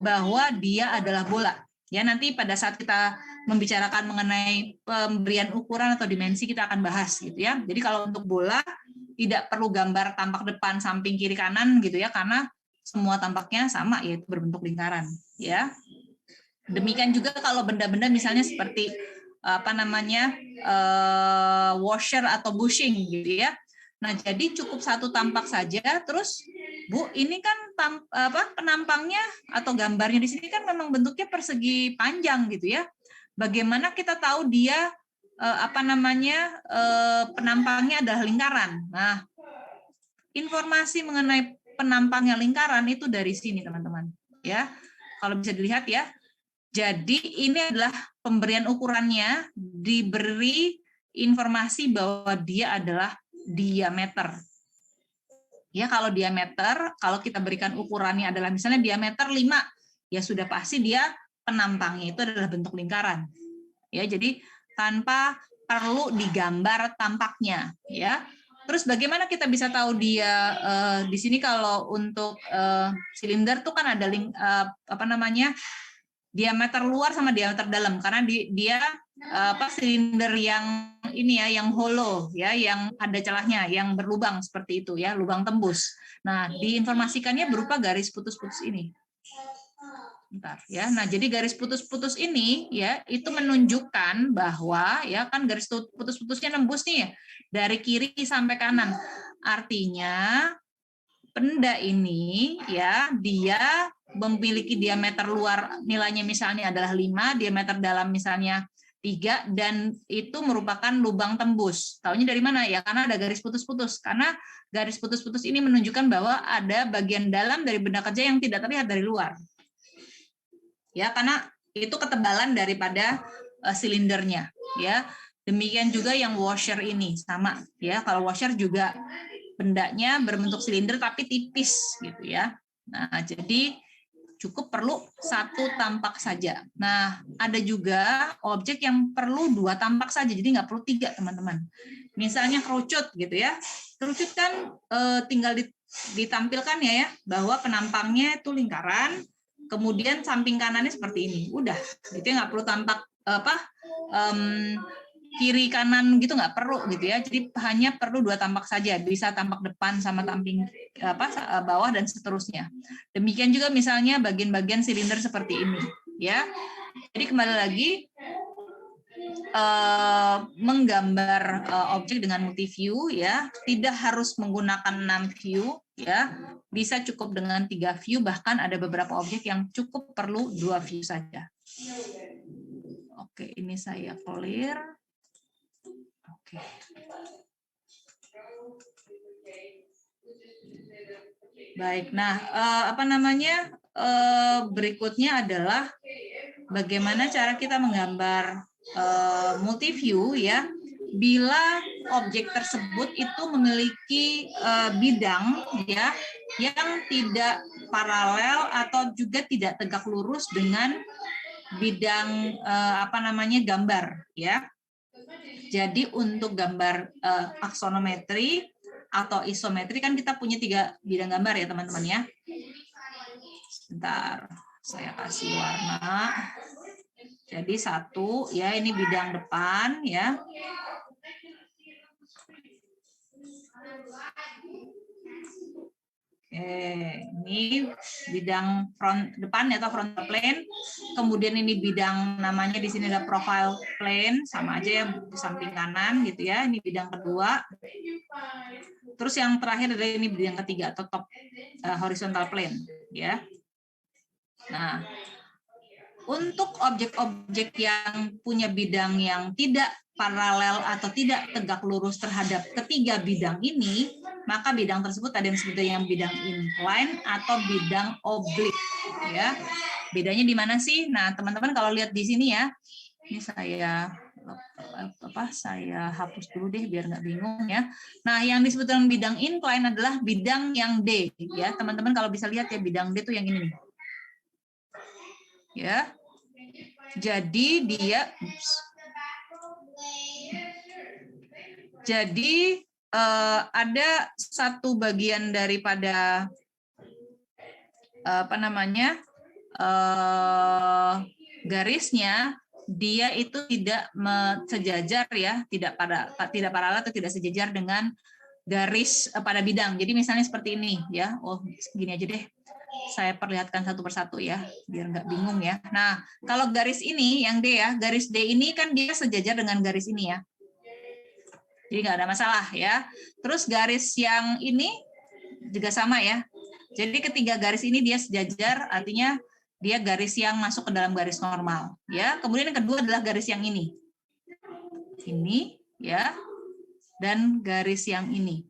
bahwa dia adalah bola. Ya, nanti pada saat kita membicarakan mengenai pemberian ukuran atau dimensi kita akan bahas gitu ya. Jadi kalau untuk bola tidak perlu gambar tampak depan, samping, kiri, kanan gitu ya, karena semua tampaknya sama, yaitu berbentuk lingkaran ya. Demikian juga kalau benda-benda misalnya seperti washer atau bushing gitu ya. Nah, jadi cukup 1 tampak saja. Terus Bu, ini kan penampangnya atau gambarnya di sini kan memang bentuknya persegi panjang gitu ya. Bagaimana kita tahu dia penampangnya adalah lingkaran. Nah, informasi mengenai penampangnya lingkaran itu dari sini teman-teman ya. Kalau bisa dilihat ya. Jadi ini adalah pemberian ukurannya, diberi informasi bahwa dia adalah diameter. Ya, kalau diameter, kalau kita berikan ukurannya adalah misalnya diameter 5, ya sudah pasti dia penampangnya itu adalah bentuk lingkaran. Ya, jadi tanpa perlu digambar tampaknya, ya. Terus bagaimana kita bisa tahu dia di sini kalau untuk silinder tuh kan ada diameter luar sama diameter dalam, karena dia silinder yang ini ya, yang hollow ya, yang ada celahnya, yang berlubang seperti itu ya, lubang tembus. Nah, diinformasikannya berupa garis putus-putus ini. Bentar ya. Nah, jadi garis putus-putus ini ya itu menunjukkan bahwa ya kan garis putus-putusnya nembus nih ya, dari kiri sampai kanan. Artinya benda ini ya dia memiliki diameter luar nilainya misalnya adalah 5, diameter dalam misalnya 3, dan itu merupakan lubang tembus. Taunya dari mana ya? Karena ada garis putus-putus. Karena garis putus-putus ini menunjukkan bahwa ada bagian dalam dari benda kerja yang tidak terlihat dari luar. Ya, karena itu ketebalan daripada silindernya ya. Demikian juga yang washer ini sama ya. Kalau washer juga bendanya berbentuk silinder tapi tipis gitu ya. Nah, jadi cukup perlu 1 tampak saja. Nah, ada juga objek yang perlu 2 tampak saja, jadi nggak perlu 3, teman-teman. Misalnya kerucut gitu ya. Kerucut kan tinggal ditampilkan ya bahwa penampangnya itu lingkaran, kemudian samping kanannya seperti ini. Udah, gitu ya, nggak perlu tampak kiri kanan gitu, nggak perlu gitu ya. Jadi hanya perlu 2 tampak saja, bisa tampak depan sama tamping bawah dan seterusnya. Demikian juga misalnya bagian-bagian silinder seperti ini ya. Jadi kembali lagi menggambar objek dengan multi view ya, tidak harus menggunakan 6 view ya. Bisa cukup dengan 3 view, bahkan ada beberapa objek yang cukup perlu 2 view saja. Oke, ini saya clear. Oke. Baik, nah berikutnya adalah bagaimana cara kita menggambar multi view ya, bila objek tersebut itu memiliki bidang ya yang tidak paralel atau juga tidak tegak lurus dengan bidang gambar ya. Jadi untuk gambar aksonometri atau isometri kan kita punya 3 bidang gambar ya teman-teman ya. Sebentar, saya kasih warna. Jadi 1 ya, ini bidang depan ya. Ini bidang front depan atau frontal plane. Kemudian ini bidang namanya di sini ada profile plane, sama aja ya, samping kanan gitu ya. Ini bidang kedua. Terus yang terakhir adalah ini bidang ketiga atau top horizontal plane ya. Nah, untuk objek-objek yang punya bidang yang tidak paralel atau tidak tegak lurus terhadap ketiga bidang ini, maka bidang tersebut ada yang disebutnya yang bidang incline atau bidang oblik ya. Bedanya di mana sih? Nah, teman-teman kalau lihat di sini ya, ini saya hapus dulu deh biar nggak bingung ya. Nah, yang disebut dengan bidang incline adalah bidang yang D ya. Teman-teman kalau bisa lihat ya, bidang D itu yang ini nih. Ya. Jadi dia ada satu bagian daripada garisnya, dia itu tidak sejajar ya, tidak paralel atau tidak sejajar dengan garis pada bidang. Jadi misalnya seperti ini ya. Oh, gini aja deh. Saya perlihatkan satu persatu ya, biar nggak bingung ya. Nah, kalau garis ini yang D ya, garis D ini kan dia sejajar dengan garis ini ya. Jadi nggak ada masalah ya. Terus garis yang ini juga sama ya. Jadi ketiga garis ini dia sejajar, artinya dia garis yang masuk ke dalam garis normal ya. Kemudian yang kedua adalah garis yang ini. Ini ya. Dan garis yang ini.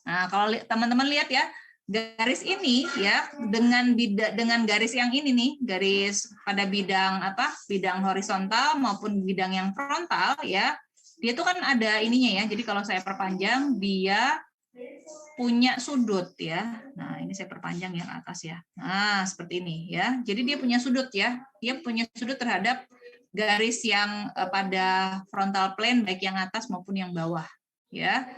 Nah, kalau teman-teman lihat ya, garis ini ya dengan garis yang ini nih, garis pada bidang bidang horizontal maupun bidang yang frontal ya, dia tuh kan ada ininya ya. Jadi kalau saya perpanjang, dia punya sudut ya. Nah, ini saya perpanjang yang atas ya. Nah, seperti ini ya. Jadi dia punya sudut ya. Dia punya sudut terhadap garis yang pada frontal plane, baik yang atas maupun yang bawah ya.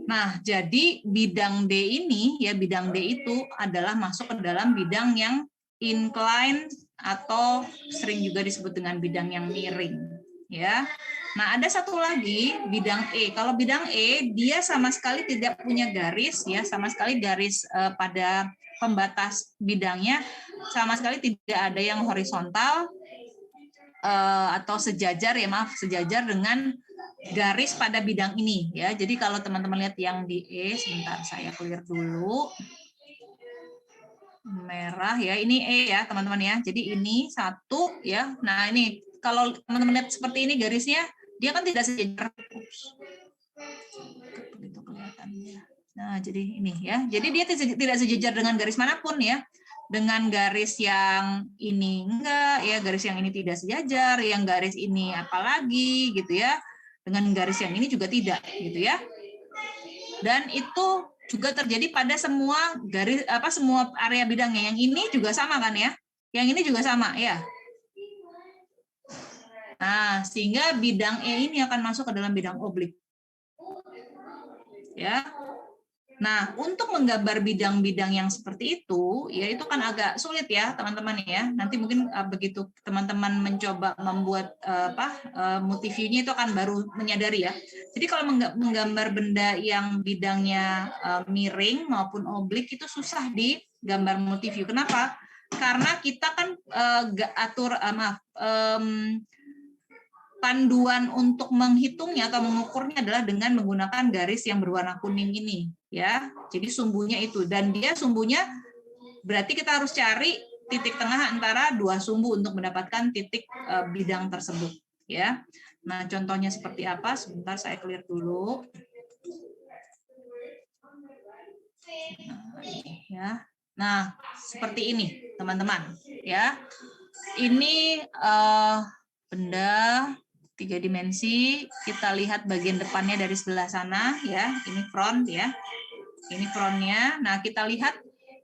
Nah, jadi bidang D ini ya, bidang D itu adalah masuk ke dalam bidang yang incline atau sering juga disebut dengan bidang yang miring, ya. Nah, ada satu lagi bidang E. Kalau bidang E dia sama sekali tidak punya garis, ya, sama sekali garis pada pembatas bidangnya sama sekali tidak ada yang horizontal atau sejajar, ya maaf, sejajar dengan garis pada bidang ini, ya. Jadi kalau teman-teman lihat yang di E, sebentar saya clear dulu. Merah ya, ini E ya teman-teman ya. Jadi ini satu ya. Nah ini kalau teman-teman lihat seperti ini garisnya, dia kan tidak sejajar. Begitu kelihatannya. Nah jadi ini ya. Jadi dia tidak sejajar dengan garis manapun ya. Dengan garis yang ini enggak ya, garis yang ini tidak sejajar, yang garis ini apalagi gitu ya. Dengan garis yang ini juga tidak gitu ya. Dan itu juga terjadi pada semua garis semua area bidangnya. Yang ini juga sama kan ya? Yang ini juga sama ya. Nah, sehingga bidang E ini akan masuk ke dalam bidang oblik. Ya. Nah, untuk menggambar bidang-bidang yang seperti itu, ya itu kan agak sulit ya, teman-teman ya. Nanti mungkin begitu teman-teman mencoba membuat multi-view-nya itu akan baru menyadari ya. Jadi kalau menggambar benda yang bidangnya miring maupun oblik itu susah digambar multi-view. Kenapa? Karena kita kan panduan untuk menghitungnya atau mengukurnya adalah dengan menggunakan garis yang berwarna kuning ini, ya. Jadi sumbunya itu, dan dia sumbunya berarti kita harus cari titik tengah antara dua sumbu untuk mendapatkan titik bidang tersebut, ya. Nah, contohnya seperti apa? Sebentar saya clear dulu. Nah, ya. Nah, seperti ini, teman-teman, ya. Ini benda 3 dimensi, kita lihat bagian depannya dari sebelah sana ya, ini front ya, ini frontnya. Nah kita lihat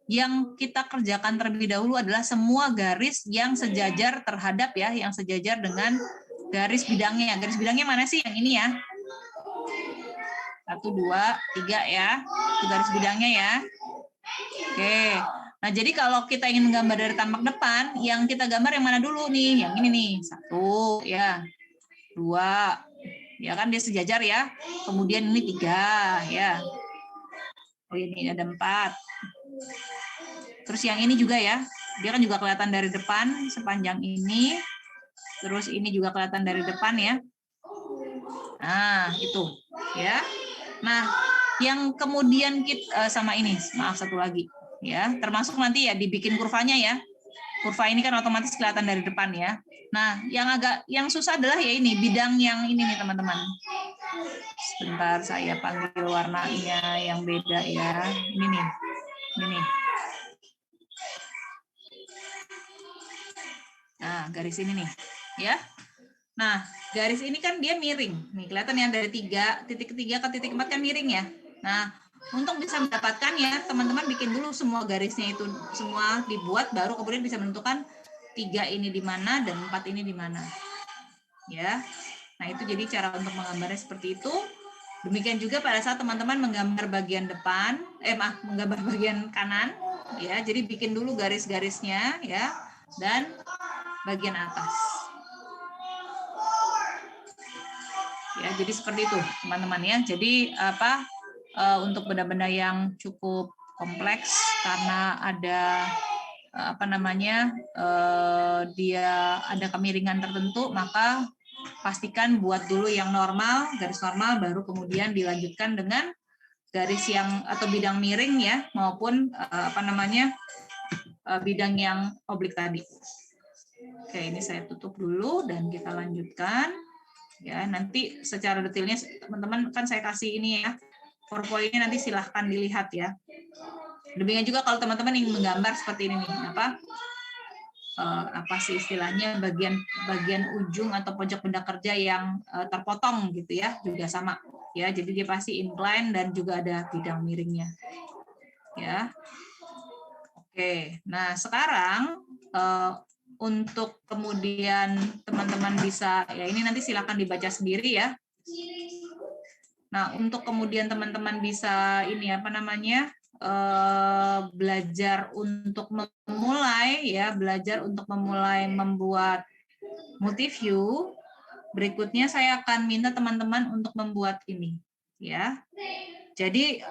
yang kita kerjakan terlebih dahulu adalah semua garis yang sejajar terhadap ya, yang sejajar dengan garis bidangnya. Garis bidangnya mana sih? Yang ini ya, 1, 2, 3 ya, itu garis bidangnya ya. Oke. Nah, jadi kalau kita ingin menggambar dari tampak depan, yang kita gambar yang mana dulu nih? Yang ini nih, 1 ya, 2, ya kan dia sejajar ya. Kemudian ini 3 ya. Oh ini ada 4. Terus yang ini juga ya, dia kan juga kelihatan dari depan sepanjang ini. Terus ini juga kelihatan dari depan ya. Nah itu ya. Nah yang kemudian kita sama ini, maaf satu lagi ya, termasuk nanti ya dibikin kurvanya ya. Kurva ini kan otomatis kelihatan dari depan ya. Nah, yang susah adalah ya ini bidang yang ini nih teman-teman. Sebentar saya panggil warnanya yang beda ya. Ini nih. Ini nih. Nah, garis ini nih, ya. Nah, garis ini kan dia miring. Nih, kelihatan ya dari titik ketiga ke titik 4 kan miring ya. Nah, untuk bisa mendapatkannya, teman-teman bikin dulu semua garisnya itu semua dibuat, baru kemudian bisa menentukan 3 ini di mana dan 4 ini di mana. Ya. Nah, itu jadi cara untuk menggambarnya seperti itu. Demikian juga pada saat teman-teman menggambar bagian depan, menggambar bagian kanan, ya. Jadi bikin dulu garis-garisnya ya dan bagian atas. Ya, jadi seperti itu, teman-teman ya. Jadi untuk benda-benda yang cukup kompleks karena ada dia ada kemiringan tertentu, maka pastikan buat dulu yang normal, garis normal, baru kemudian dilanjutkan dengan garis yang atau bidang miring ya, maupun bidang yang oblik tadi. Oke, ini saya tutup dulu dan kita lanjutkan. Ya, nanti secara detailnya teman-teman kan saya kasih ini ya. PowerPoint-nya nanti silahkan dilihat ya. Demikian juga kalau teman-teman ingin menggambar seperti ini nih, apa sih istilahnya bagian ujung atau pojok benda kerja yang terpotong gitu ya, juga sama ya. Jadi dia pasti incline dan juga ada bidang miringnya. Ya. Oke. Nah, sekarang untuk kemudian teman-teman bisa ya ini nanti silakan dibaca sendiri ya. Nah, untuk kemudian teman-teman bisa ini belajar untuk memulai ya, belajar untuk memulai membuat multiview, berikutnya saya akan minta teman-teman untuk membuat ini ya. Jadi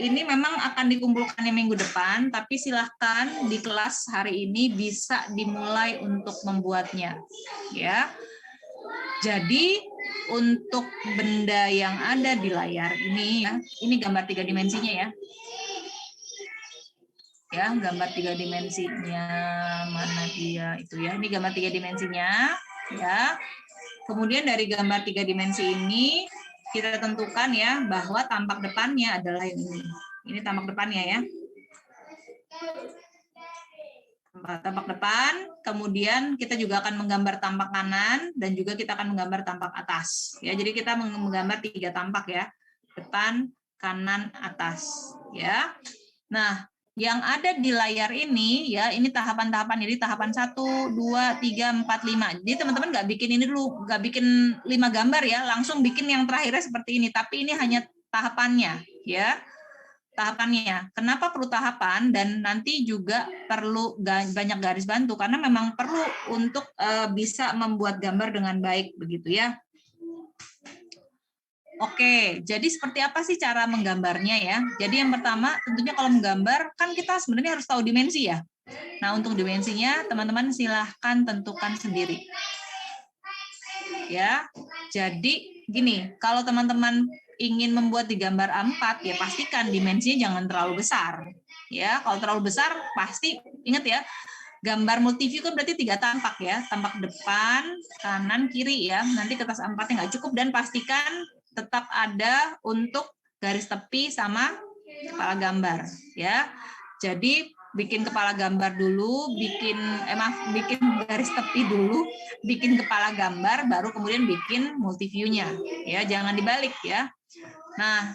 ini memang akan dikumpulkan minggu depan, tapi silahkan di kelas hari ini bisa dimulai untuk membuatnya ya. Jadi untuk benda yang ada di layar ini ya, ini gambar 3 dimensinya ya. Ya, gambar 3 dimensinya mana dia itu ya. Ini gambar 3 dimensinya ya. Kemudian dari gambar 3 dimensi ini kita tentukan ya bahwa tampak depannya adalah yang ini. Ini tampak depannya ya. Tampak depan, kemudian kita juga akan menggambar tampak kanan dan juga kita akan menggambar tampak atas. Ya, jadi kita menggambar 3 tampak ya. Depan, kanan, atas ya. Nah, yang ada di layar ini ya, ini tahapan-tahapan. Jadi tahapan 1, 2, 3, 4, 5. Jadi teman-teman nggak bikin ini dulu, nggak bikin 5 gambar ya, langsung bikin yang terakhirnya seperti ini. Tapi ini hanya tahapannya ya. Tahapannya. Kenapa perlu tahapan dan nanti juga perlu banyak garis bantu karena memang perlu untuk bisa membuat gambar dengan baik begitu ya. Oke, jadi seperti apa sih cara menggambarnya ya? Jadi yang pertama tentunya kalau menggambar kan kita sebenarnya harus tahu dimensi ya. Nah untuk dimensinya teman-teman silahkan tentukan sendiri. Ya, jadi gini, kalau teman-teman ingin membuat di gambar A4 ya pastikan dimensinya jangan terlalu besar. Ya, kalau terlalu besar pasti ingat ya. Gambar multiview kan berarti 3 tampak ya, tampak depan, kanan, kiri ya. Nanti kertas A4-nya nggak cukup dan pastikan tetap ada untuk garis tepi sama kepala gambar ya. Jadi bikin kepala gambar dulu, bikin garis tepi dulu, bikin kepala gambar, baru kemudian bikin multiview-nya ya. Jangan dibalik ya. Nah,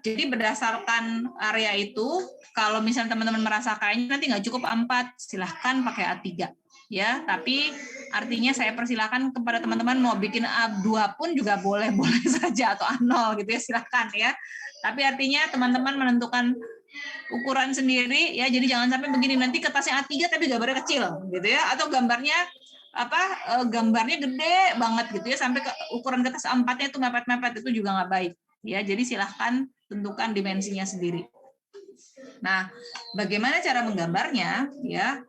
jadi berdasarkan area itu, kalau misalnya teman-teman merasa kayaknya nanti nggak cukup A4, silahkan pakai A3 ya. Tapi artinya saya persilahkan kepada teman-teman mau bikin A2 pun juga boleh-boleh saja atau A0 gitu ya, silahkan ya. Tapi artinya teman-teman menentukan ukuran sendiri ya. Jadi jangan sampai begini nanti kertasnya A3 tapi gambarnya kecil gitu ya, atau gambarnya gambarnya gede banget gitu ya sampai ke ukuran kertas A4-nya itu mepet-mepet, itu juga nggak baik. Ya, jadi silahkan tentukan dimensinya sendiri. Nah, bagaimana cara menggambarnya? Ya,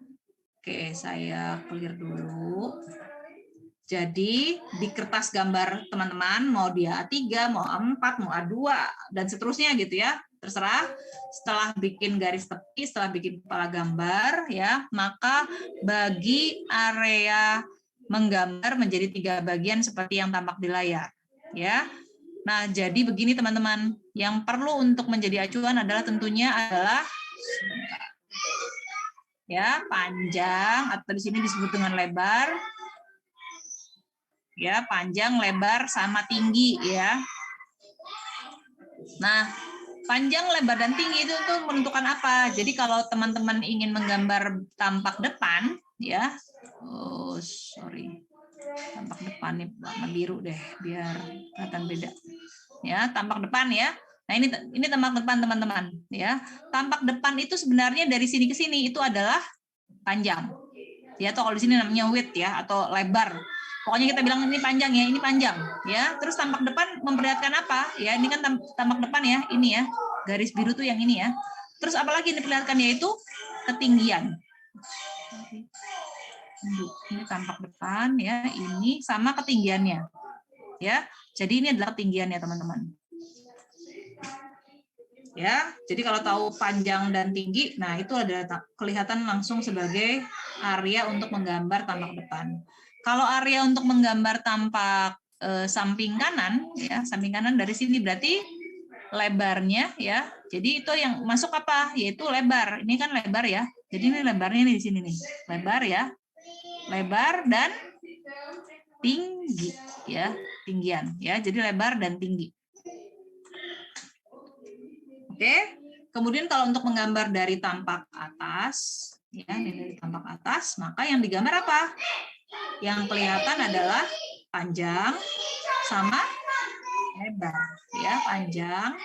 oke, saya clear dulu. Jadi di kertas gambar teman-teman mau dia A3, mau A4, mau A2 dan seterusnya gitu ya, terserah. Setelah bikin garis tepi, setelah bikin kepala gambar ya, maka bagi area menggambar menjadi 3 bagian seperti yang tampak di layar ya. Nah, jadi begini teman-teman, yang perlu untuk menjadi acuan adalah tentunya adalah ya panjang atau di sini disebut dengan lebar. Ya, panjang, lebar sama tinggi ya. Nah, panjang, lebar dan tinggi itu tuh menentukan apa? Jadi kalau teman-teman ingin menggambar tampak depan ya. Oh, sorry. Tampak depan nih warna biru deh biar kelihatan beda ya, tampak depan ya. Nah ini tampak depan teman-teman ya. Tampak depan itu sebenarnya dari sini ke sini itu adalah panjang ya, atau kalau di sini namanya width ya atau lebar, pokoknya kita bilang ini panjang ya, ini panjang ya. Terus tampak depan memperlihatkan apa ya, ini kan tampak depan ya, ini ya garis biru tuh yang ini ya. Terus apalagi yang diperlihatkan yaitu ketinggian. Ini tampak depan ya, ini sama ketinggiannya ya. Jadi ini adalah ketinggiannya teman-teman ya. Jadi kalau tahu panjang dan tinggi, nah itu adalah kelihatan langsung sebagai area untuk menggambar tampak depan. Kalau area untuk menggambar tampak samping kanan ya, samping kanan dari sini berarti lebarnya ya. Jadi itu yang masuk apa? Yaitu lebar. Ini kan lebar ya. Jadi ini lebarnya nih di sini nih. Lebar ya. Lebar dan tinggi ya, tinggian ya. Jadi lebar dan tinggi. Oke. Kemudian kalau untuk menggambar dari tampak atas ya, ini dari tampak atas, maka yang digambar apa? Yang kelihatan adalah panjang sama lebar ya, panjang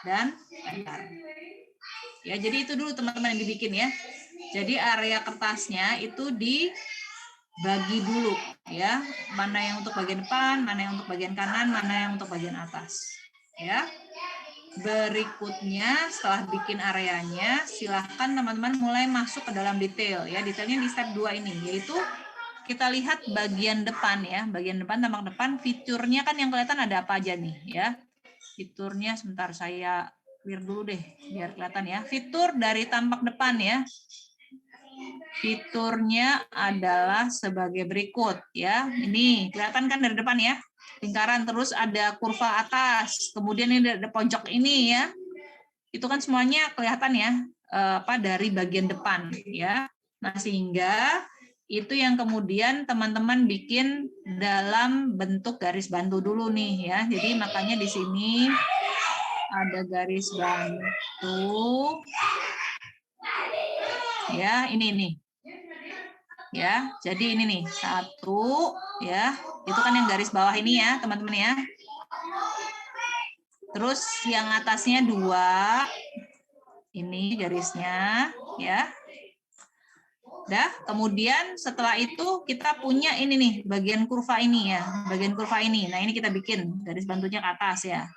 dan lebar. Ya, jadi itu dulu teman-teman yang dibikin ya. Jadi area kertasnya itu dibagi dulu ya, mana yang untuk bagian depan, mana yang untuk bagian kanan, mana yang untuk bagian atas. Ya. Berikutnya setelah bikin areanya, silahkan teman-teman mulai masuk ke dalam detail ya. Detailnya di step 2 ini, yaitu kita lihat bagian depan ya, bagian depan, tampak depan, fiturnya kan yang kelihatan ada apa aja nih ya. Fiturnya sebentar saya clear dulu deh biar kelihatan ya. Fitur dari tampak depan ya. Fiturnya adalah sebagai berikut ya. Ini kelihatan kan dari depan ya. Lingkaran, terus ada kurva atas, kemudian ini ada pojok ini ya. Itu kan semuanya kelihatan ya dari bagian depan ya. Nah, sehingga itu yang kemudian teman-teman bikin dalam bentuk garis bantu dulu nih ya. Jadi makanya di sini ada garis bantu. Ya, ini. Ya, jadi ini nih, 1 ya. Itu kan yang garis bawah ini ya, teman-teman ya. Terus yang atasnya 2. Ini garisnya ya. Dah, kemudian setelah itu kita punya ini nih, bagian kurva ini ya, bagian kurva ini. Nah, ini kita bikin garis bantunya ke atas ya.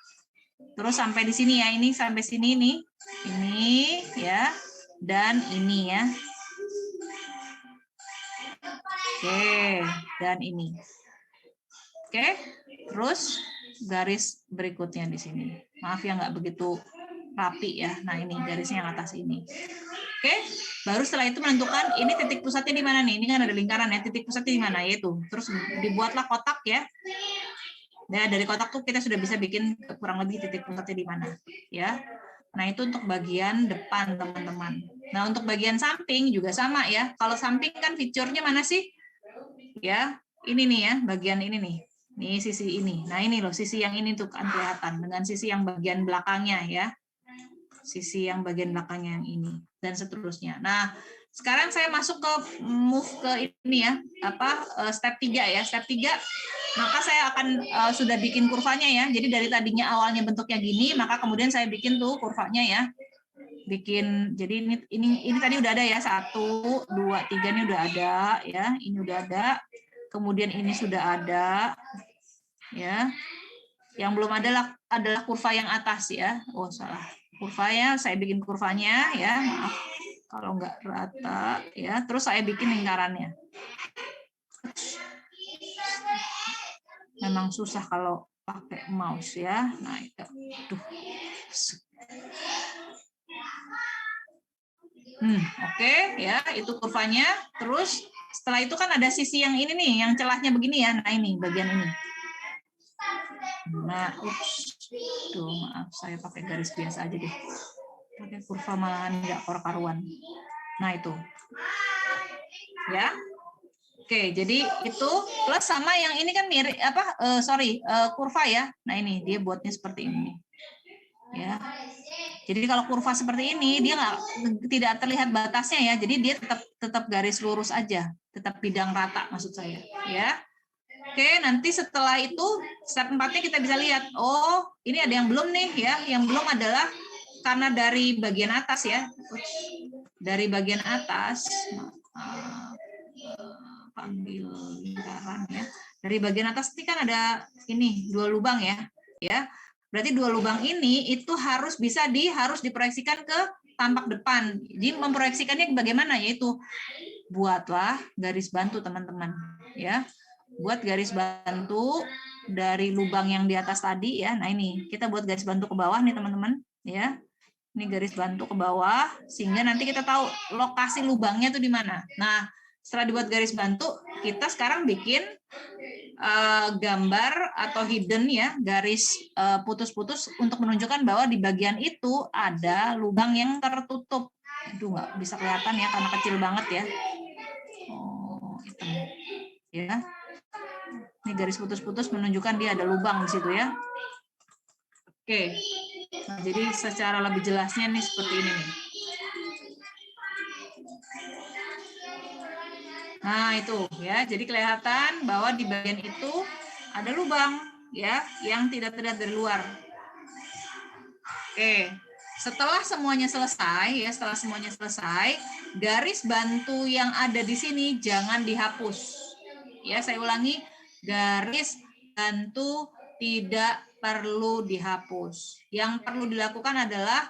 Terus sampai di sini ya, ini sampai sini nih. Ini ya, dan ini ya. Oke, dan ini. Oke, terus garis berikutnya di sini. Maaf ya nggak begitu rapi ya. Nah, ini garisnya yang atas ini. Oke, baru setelah itu menentukan ini titik pusatnya di mana nih. Ini kan ada lingkaran ya, titik pusatnya di mana yaitu. Terus dibuatlah kotak ya. Nah, dari kotak tuh kita sudah bisa bikin kurang lebih titik pusatnya di mana ya. Nah, itu untuk bagian depan teman-teman. Nah, untuk bagian samping juga sama ya. Kalau samping kan fiturnya mana sih? Ya, ini nih ya, bagian ini nih. Nih sisi ini. Nah, ini loh sisi yang ini tuh kan kelihatan dengan sisi yang bagian belakangnya ya. Sisi yang bagian belakangnya yang ini dan seterusnya. Nah, sekarang saya masuk ke move ke ini ya, step 3 ya. Step 3 maka saya akan sudah bikin kurvanya ya. Jadi dari tadinya awalnya bentuknya gini, maka kemudian saya bikin tuh kurvanya ya. Bikin, jadi ini tadi udah ada ya, 1, 2, 3 ini udah ada ya, ini udah ada, kemudian ini sudah ada ya. Yang belum adalah kurva yang atas ya. Oh, salah. Kurvanya saya bikin kurvanya ya, maaf kalau nggak rata ya. Terus saya bikin lingkarannya. Memang susah kalau pakai mouse ya. Nah, itu. Oke, ya, itu kurvanya. Terus setelah itu kan ada sisi yang ini nih, yang celahnya begini ya. Nah, ini bagian ini. Nah, maaf, saya pakai garis biasa aja deh. Pakai kurva malahan nggak karuan. Nah, itu. Ya. Oke, jadi itu plus sama yang ini kan mirip kurva ya. Nah, ini dia buatnya seperti ini. Ya. Jadi kalau kurva seperti ini dia tidak terlihat batasnya ya. Jadi dia tetap garis lurus aja, tetap bidang rata maksud saya, ya. Oke, nanti setelah itu step 4-nya kita bisa lihat, oh, ini ada yang belum nih ya. Yang belum adalah karena dari bagian atas ya. Dari bagian atas panggil lingkaran ya. Dari bagian atas ini kan ada ini 2 lubang ya. Ya. Berarti 2 lubang ini itu harus diproyeksikan ke tampak depan. Jadi memproyeksikannya bagaimana? Yaitu buatlah garis bantu teman-teman ya. Buat garis bantu dari lubang yang di atas tadi ya. Nah, ini kita buat garis bantu ke bawah nih teman-teman ya. Ini garis bantu ke bawah sehingga nanti kita tahu lokasi lubangnya tuh di mana. Nah, setelah dibuat garis bantu, kita sekarang bikin gambar atau hidden ya, garis putus-putus untuk menunjukkan bahwa di bagian itu ada lubang yang tertutup. Aduh, nggak bisa kelihatan ya karena kecil banget ya. Oh, hitam. Ya. Ini garis putus-putus menunjukkan dia ada lubang di situ ya. Oke. Nah, jadi secara lebih jelasnya nih seperti ini nih. Nah, itu ya. Jadi kelihatan bahwa di bagian itu ada lubang ya yang tidak terlihat dari luar. Oke, setelah semuanya selesai ya, garis bantu yang ada di sini jangan dihapus. Ya, saya ulangi, garis bantu tidak perlu dihapus. Yang perlu dilakukan adalah,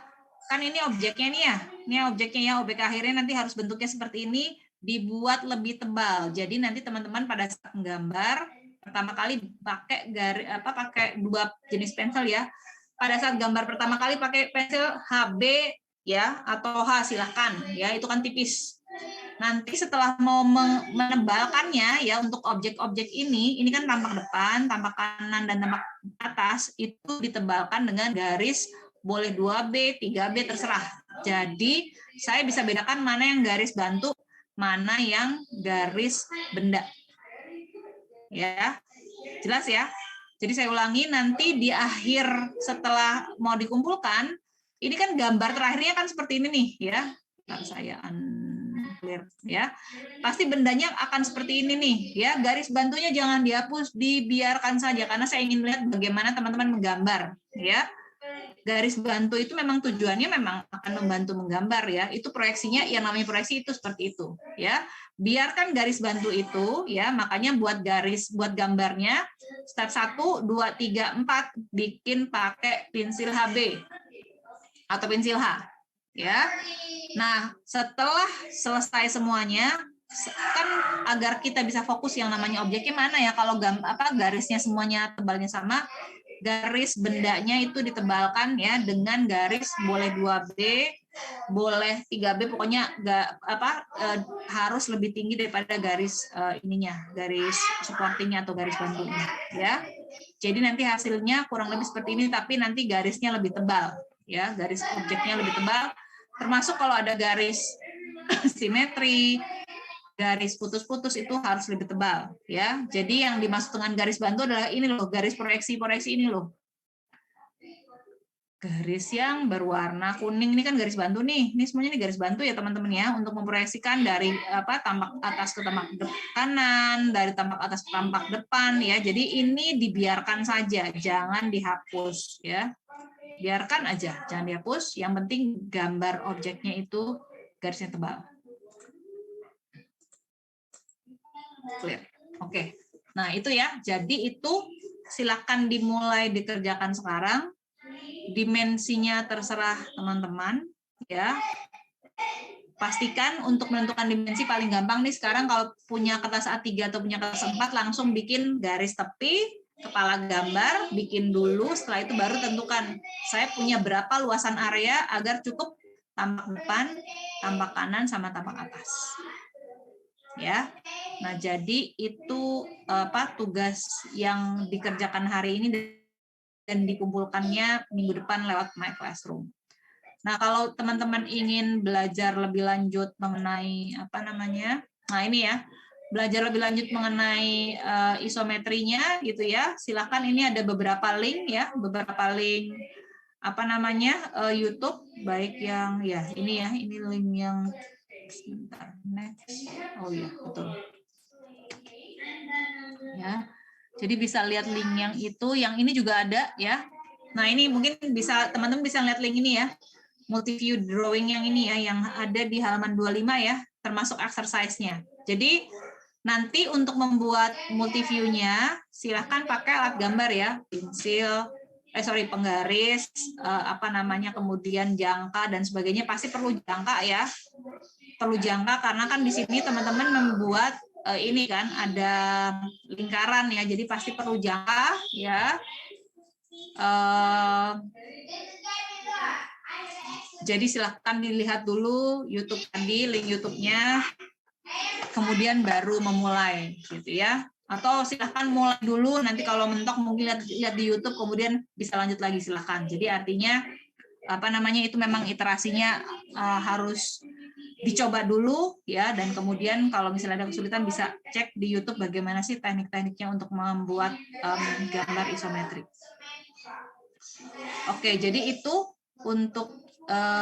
kan ini objeknya nih ya, ini objeknya ya, objek akhirnya nanti harus bentuknya seperti ini, dibuat lebih tebal. Jadi nanti teman-teman pada saat menggambar, pertama kali pakai pakai 2 jenis pensil ya. Pada saat gambar pertama kali pakai pensil HB ya atau H silahkan ya, itu kan tipis. Nanti setelah mau menebalkannya ya untuk objek-objek ini kan tampak depan, tampak kanan dan tampak atas itu ditebalkan dengan garis boleh 2B, 3B terserah. Jadi saya bisa bedakan mana yang garis bantu, mana yang garis benda. Ya. Jelas ya? Jadi saya ulangi, nanti di akhir setelah mau dikumpulkan, ini kan gambar terakhirnya kan seperti ini nih ya. Ntar saya unclear ya. Pasti bendanya akan seperti ini nih ya. Garis bantunya jangan dihapus, dibiarkan saja karena saya ingin lihat bagaimana teman-teman menggambar ya. Garis bantu itu memang tujuannya memang akan membantu menggambar ya. Itu proyeksinya, yang namanya proyeksi itu seperti itu ya. Biarkan garis bantu itu ya, makanya buat gambarnya step 1, 2, 3, 4 bikin pakai pensil HB atau pensil H ya. Nah, setelah selesai semuanya kan agar kita bisa fokus yang namanya objeknya mana ya, kalau garisnya semuanya tebalnya sama, garis bendanya itu ditebalkan ya dengan garis boleh 2B, boleh 3B, pokoknya harus lebih tinggi daripada garis garis supportingnya atau garis bantunya ya. Jadi nanti hasilnya kurang lebih seperti ini, tapi nanti garisnya lebih tebal ya, garis objeknya lebih tebal, termasuk kalau ada garis simetri, garis putus-putus itu harus lebih tebal ya. Jadi yang dimaksud dengan garis bantu adalah ini loh, garis proyeksi ini loh. Garis yang berwarna kuning ini kan garis bantu nih. Ini semuanya nih garis bantu ya teman-teman ya, untuk memproyeksikan dari tampak atas ke tampak kanan, dari tampak atas ke tampak depan ya. Jadi ini dibiarkan saja, jangan dihapus ya. Biarkan aja, jangan dihapus. Yang penting gambar objeknya itu garisnya tebal. Clear. Oke. Nah, itu ya. Jadi itu silakan dimulai dikerjakan sekarang. Dimensinya terserah teman-teman ya. Pastikan untuk menentukan dimensi paling gampang nih sekarang, kalau punya kertas A3 atau punya kertas 4 langsung bikin garis tepi, kepala gambar, bikin dulu, setelah itu baru tentukan saya punya berapa luasan area agar cukup tampak depan, tampak kanan sama tampak atas. Ya. Nah, jadi itu tugas yang dikerjakan hari ini dan dikumpulkannya minggu depan lewat My Classroom. Nah, kalau teman-teman ingin belajar lebih lanjut mengenai nah ini ya, belajar lebih lanjut mengenai isometrinya gitu ya, silakan, ini ada beberapa link ya, YouTube, baik yang ya ini link yang sebentar, next. Oh iya, betul. Ya. Jadi bisa lihat link yang itu, yang ini juga ada ya. Nah, ini mungkin bisa teman-teman bisa lihat link ini ya. Multiview drawing yang ini ya, yang ada di halaman 25 ya, termasuk exercise-nya. Jadi nanti untuk membuat multiview-nya silahkan pakai alat gambar ya, pensil, penggaris, kemudian jangka dan sebagainya, pasti perlu jangka ya. Perlu jangka karena kan di sini teman-teman membuat ini kan ada lingkaran ya, jadi pasti perlu jangka ya. Jadi silahkan dilihat dulu YouTube tadi, link YouTube-nya, kemudian baru memulai gitu ya. Atau silahkan mulai dulu, nanti kalau mentok mungkin lihat di YouTube, kemudian bisa lanjut lagi, silahkan. Jadi artinya itu memang iterasinya harus dicoba dulu ya, dan kemudian kalau misalnya ada kesulitan bisa cek di YouTube bagaimana sih teknik-tekniknya untuk membuat gambar isometrik. Oke, jadi itu untuk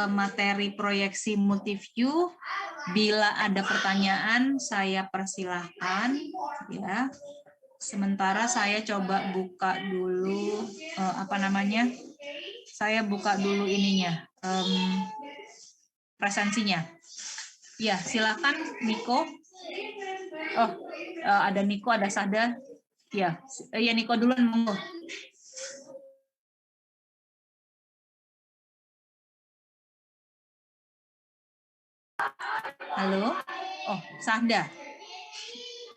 materi proyeksi multiview. Bila ada pertanyaan saya persilahkan ya. Sementara saya coba buka dulu saya buka dulu ininya, presensinya. Ya, silakan Niko. Oh, ada Niko, ada Sada. Ya, Niko duluan, monggo. Halo. Oh, Sada.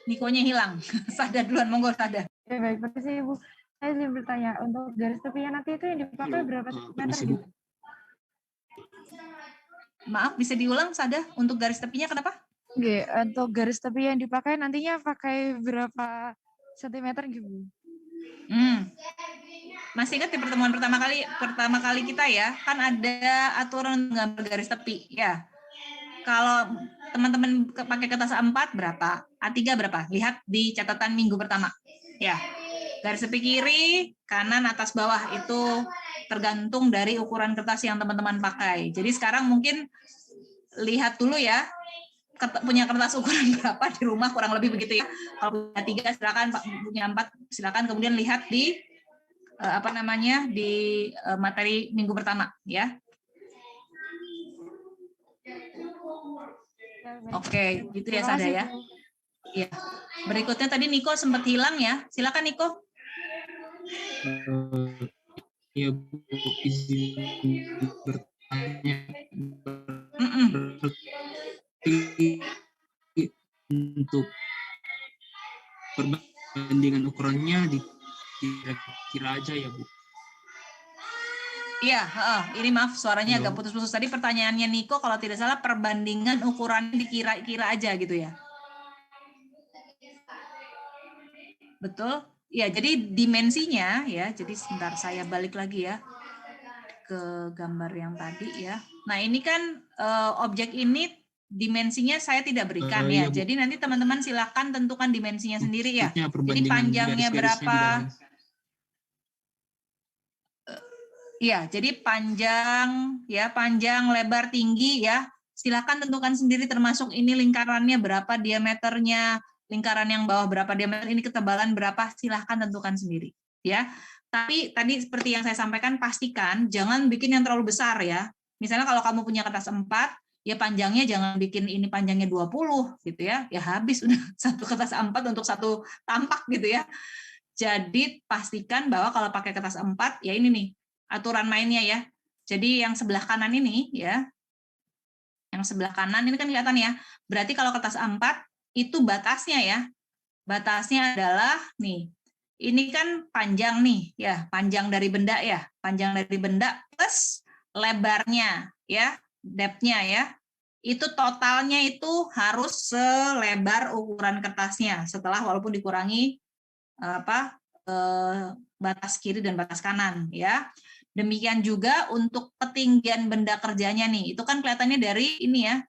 Nikonya hilang. Sada duluan, monggo Sada. Ya, baik, makasih Ibu. Saya ingin bertanya, untuk garis tepinya nanti itu yang dipakai berapa meter gitu? Maaf, bisa diulang Sada, untuk garis tepinya kenapa? Oke, untuk garis tepi yang dipakai nantinya pakai berapa sentimeter gitu? Masih ingat di pertemuan pertama kali kita ya, kan ada aturan gambar garis tepi ya. Kalau teman-teman pakai kertas A4 berapa? A3 berapa? Lihat di catatan minggu pertama. Ya. Garis tepi kiri, kanan, atas, bawah itu tergantung dari ukuran kertas yang teman-teman pakai. Jadi sekarang mungkin lihat dulu ya, punya kertas ukuran berapa di rumah, kurang lebih begitu ya. Kalau punya 3 silakan, punya 4 silakan, kemudian lihat di di materi minggu pertama ya. Oke, gitu ya Sada ya. Iya. Berikutnya tadi Niko sempat hilang ya. Silakan Niko. Ya Bu, izin bertanya. Untuk perbandingan ukurannya dikira aja ya Bu. Iya, ini maaf suaranya agak putus-putus. Tadi pertanyaannya Niko kalau tidak salah perbandingan ukuran dikira-kira aja gitu ya. Betul? Ya, jadi dimensinya ya. Jadi sebentar saya balik lagi ya ke gambar yang tadi ya. Nah, ini kan objek ini dimensinya saya tidak berikan ya. Jadi nanti teman-teman silakan tentukan dimensinya sendiri ya. Jadi panjangnya berapa? Iya, jadi panjang, lebar, tinggi ya. Silakan tentukan sendiri termasuk ini lingkarannya berapa diameternya, lingkaran yang bawah berapa diameter, ini ketebalan berapa, silakan tentukan sendiri ya. Tapi tadi seperti yang saya sampaikan, pastikan jangan bikin yang terlalu besar ya. Misalnya kalau kamu punya kertas 4, ya panjangnya jangan bikin ini panjangnya 20 gitu ya. Ya habis udah satu kertas 4 untuk satu tampak gitu ya. Jadi pastikan bahwa kalau pakai kertas 4 ya ini nih aturan mainnya ya. Jadi yang sebelah kanan ini ya, yang sebelah kanan ini kan kelihatan ya. Berarti kalau kertas A4 itu batasnya ya. Batasnya adalah nih. Ini kan panjang nih ya, panjang dari benda ya. Panjang dari benda plus lebarnya ya, depth-nya ya. Itu totalnya itu harus selebar ukuran kertasnya setelah walaupun dikurangi batas kiri dan batas kanan ya. Demikian juga untuk ketinggian benda kerjanya nih. Itu kan kelihatannya dari ini ya.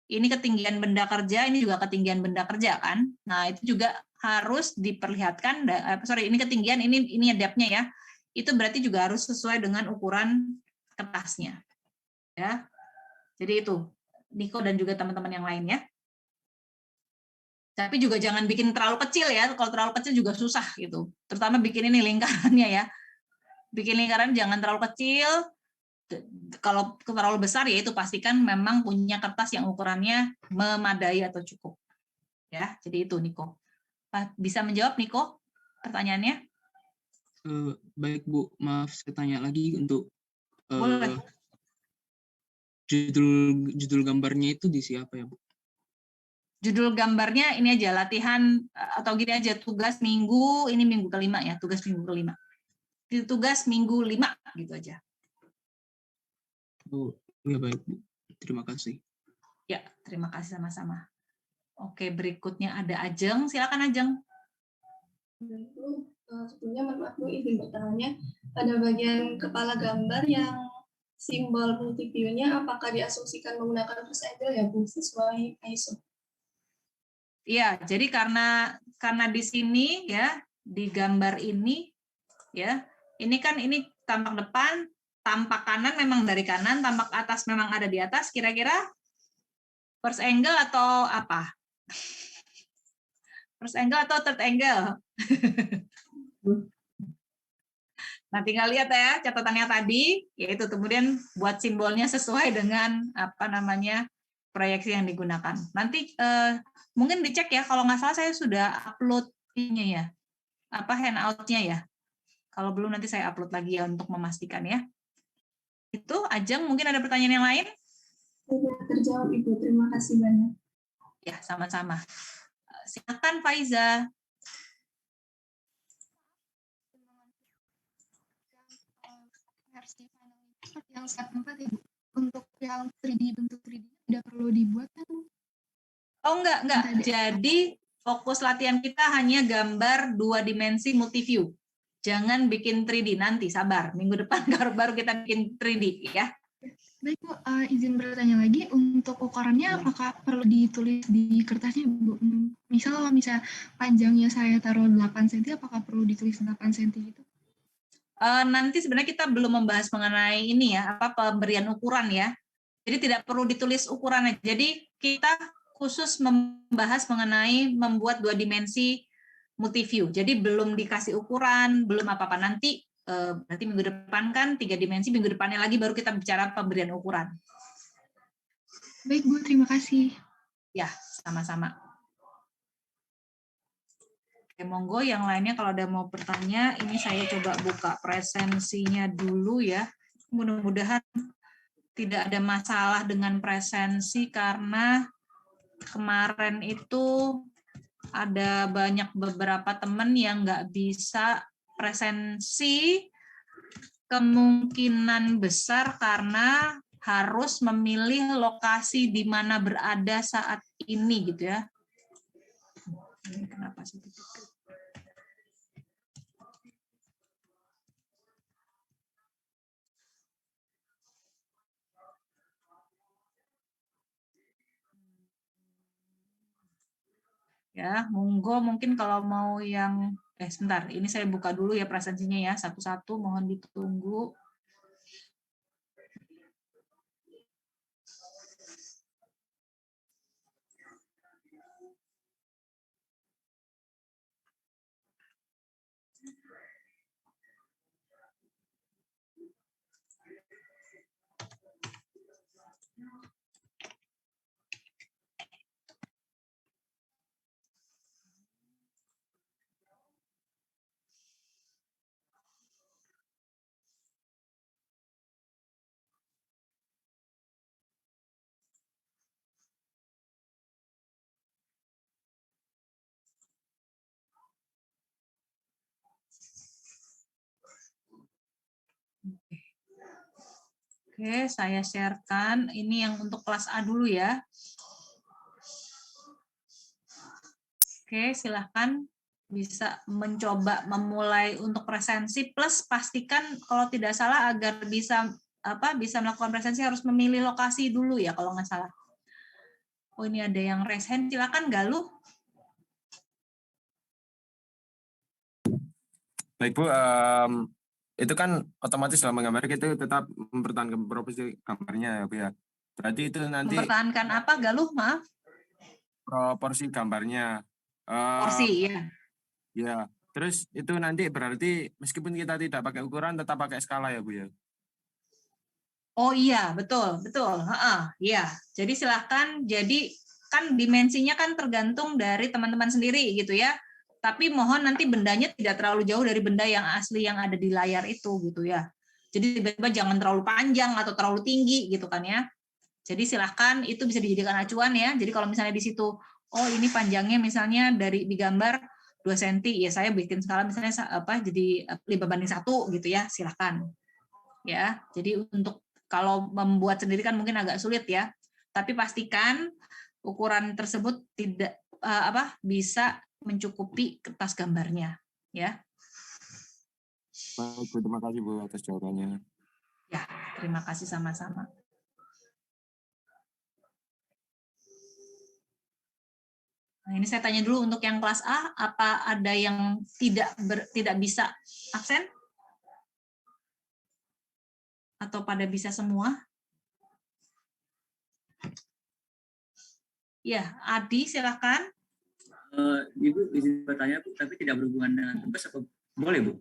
Ini ketinggian benda kerja, ini juga ketinggian benda kerja kan. Nah, itu juga harus diperlihatkan ini ketinggian, ini depth-nya ya. Itu berarti juga harus sesuai dengan ukuran kertasnya. Ya. Jadi itu Niko dan juga teman-teman yang lainnya. Tapi juga jangan bikin terlalu kecil ya. Kalau terlalu kecil juga susah gitu. Terutama bikin ini lingkarannya ya. Bikin lingkaran jangan terlalu kecil. Kalau terlalu besar ya itu pastikan memang punya kertas yang ukurannya memadai atau cukup. Ya, jadi itu Niko. Bisa menjawab Niko pertanyaannya? Baik Bu, maaf saya tanya lagi untuk Boleh. Judul gambarnya itu di siapa ya Bu? Judul gambarnya ini aja latihan atau gini aja tugas minggu, ini minggu kelima ya, tugas minggu kelima. Tugas minggu 5 gitu aja. Oh, ya baik Bu. Terima kasih. Ya, terima kasih sama-sama. Oke, berikutnya ada Ajeng. Silakan Ajeng. Sebelumnya maaf Bu, izin bertanya, pada bagian kepala gambar yang simbol multiview-nya apakah diasumsikan menggunakan first angle ya Bu, sesuai ISO? Iya, jadi karena di sini ya, di gambar ini ya, ini kan ini tampak depan, tampak kanan memang dari kanan, tampak atas memang ada di atas, kira-kira first angle atau apa? First angle atau third angle? Nah, tinggal lihat ya catatannya tadi, yaitu kemudian buat simbolnya sesuai dengan apa namanya proyeksi yang digunakan. Nanti mungkin dicek ya, kalau nggak salah saya sudah upload ini ya, apa handout-nya ya. Kalau belum nanti saya upload lagi ya untuk memastikan ya. Itu Ajeng, mungkin ada pertanyaan yang lain? Sudah terjawab Ibu, terima kasih banyak. Ya, sama-sama. Silakan Faiza. Versi final itu yang step 4 Ibu. Untuk yang 3D, bentuk 3D tidak perlu dibuat kan? Oh enggak. Jadi fokus latihan kita hanya gambar 2 dimensi multiview. Jangan bikin 3D nanti, sabar. Minggu depan baru kita bikin 3D ya. Baik Bu, izin bertanya lagi, untuk ukurannya apakah perlu ditulis di kertasnya Bu? Misal kalau misalnya panjangnya saya taruh 8 cm, apakah perlu ditulis 8 cm gitu? Nanti sebenarnya kita belum membahas mengenai ini ya, apa pemberian ukuran ya. Jadi tidak perlu ditulis ukurannya. Jadi kita khusus membahas mengenai membuat 2 dimensi multiview. Jadi belum dikasih ukuran, belum apa-apa. Nanti minggu depan kan 3 dimensi, minggu depannya lagi baru kita bicara pemberian ukuran. Baik Bu, terima kasih. Ya, sama-sama. Oke, monggo yang lainnya kalau ada mau bertanya, ini saya coba buka presensinya dulu ya. Mudah-mudahan tidak ada masalah dengan presensi karena kemarin itu ada beberapa teman yang nggak bisa presensi, kemungkinan besar karena harus memilih lokasi di mana berada saat ini gitu ya. Ini kenapa sih? Ya, monggo mungkin kalau mau yang sebentar, ini saya buka dulu ya presensinya ya, satu-satu mohon ditunggu. Oke, saya sharekan. Ini yang untuk kelas A dulu ya. Oke, silahkan bisa mencoba memulai untuk presensi, plus pastikan kalau tidak salah agar bisa melakukan presensi harus memilih lokasi dulu ya kalau nggak salah. Oh, ini ada yang raise hand, silakan Galuh. Baik Bu, itu kan otomatis dalam menggambar itu tetap mempertahankan proporsi gambarnya ya Bu ya. Berarti itu nanti Mempertahankan apa Galuh, maaf? Proporsi gambarnya. Porsi ya. Ya, terus itu nanti berarti meskipun kita tidak pakai ukuran tetap pakai skala ya Bu ya. Oh iya, betul. Iya. Jadi silahkan, jadi kan dimensinya kan tergantung dari teman-teman sendiri gitu ya. Tapi mohon nanti bendanya tidak terlalu jauh dari benda yang asli yang ada di layar itu gitu ya. Jadi tiba-tiba jangan terlalu panjang atau terlalu tinggi gitu kan ya. Jadi silahkan itu bisa dijadikan acuan ya. Jadi kalau misalnya di situ, oh ini panjangnya misalnya dari digambar 2 cm, ya saya bikin skala misalnya jadi 5:1 gitu ya, silahkan. Ya, jadi untuk kalau membuat sendiri kan mungkin agak sulit ya. Tapi pastikan ukuran tersebut tidak bisa mencukupi kertas gambarnya, ya. Baik, terima kasih Bu atas jawabannya. Ya, terima kasih sama-sama. Nah, ini saya tanya dulu untuk yang kelas A, apa ada yang tidak bisa absen? Atau pada bisa semua? Ya, Adi silakan. Ibu izin bertanya, Bu, tapi tidak berhubungan dengan tugas, apa boleh Bu?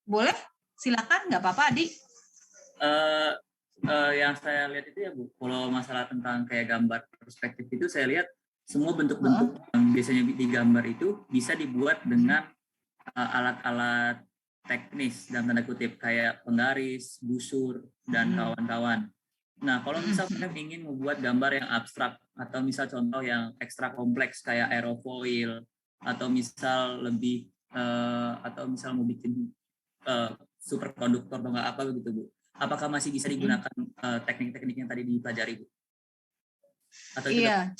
Boleh? Silakan, nggak apa-apa, Adi. Yang saya lihat itu ya Bu, kalau masalah tentang kayak gambar perspektif itu saya lihat semua bentuk-bentuk yang biasanya digambar itu bisa dibuat dengan alat-alat teknis dalam tanda kutip kayak penggaris, busur, dan kawan-kawan. Nah, kalau misal saya ingin membuat gambar yang abstrak atau misal contoh yang ekstra kompleks kayak aerofoil atau misal lebih atau misal mau bikin superkonduktor atau nggak apa begitu Bu. Apakah masih bisa digunakan teknik-teknik yang tadi dipelajari Bu? Atau iya,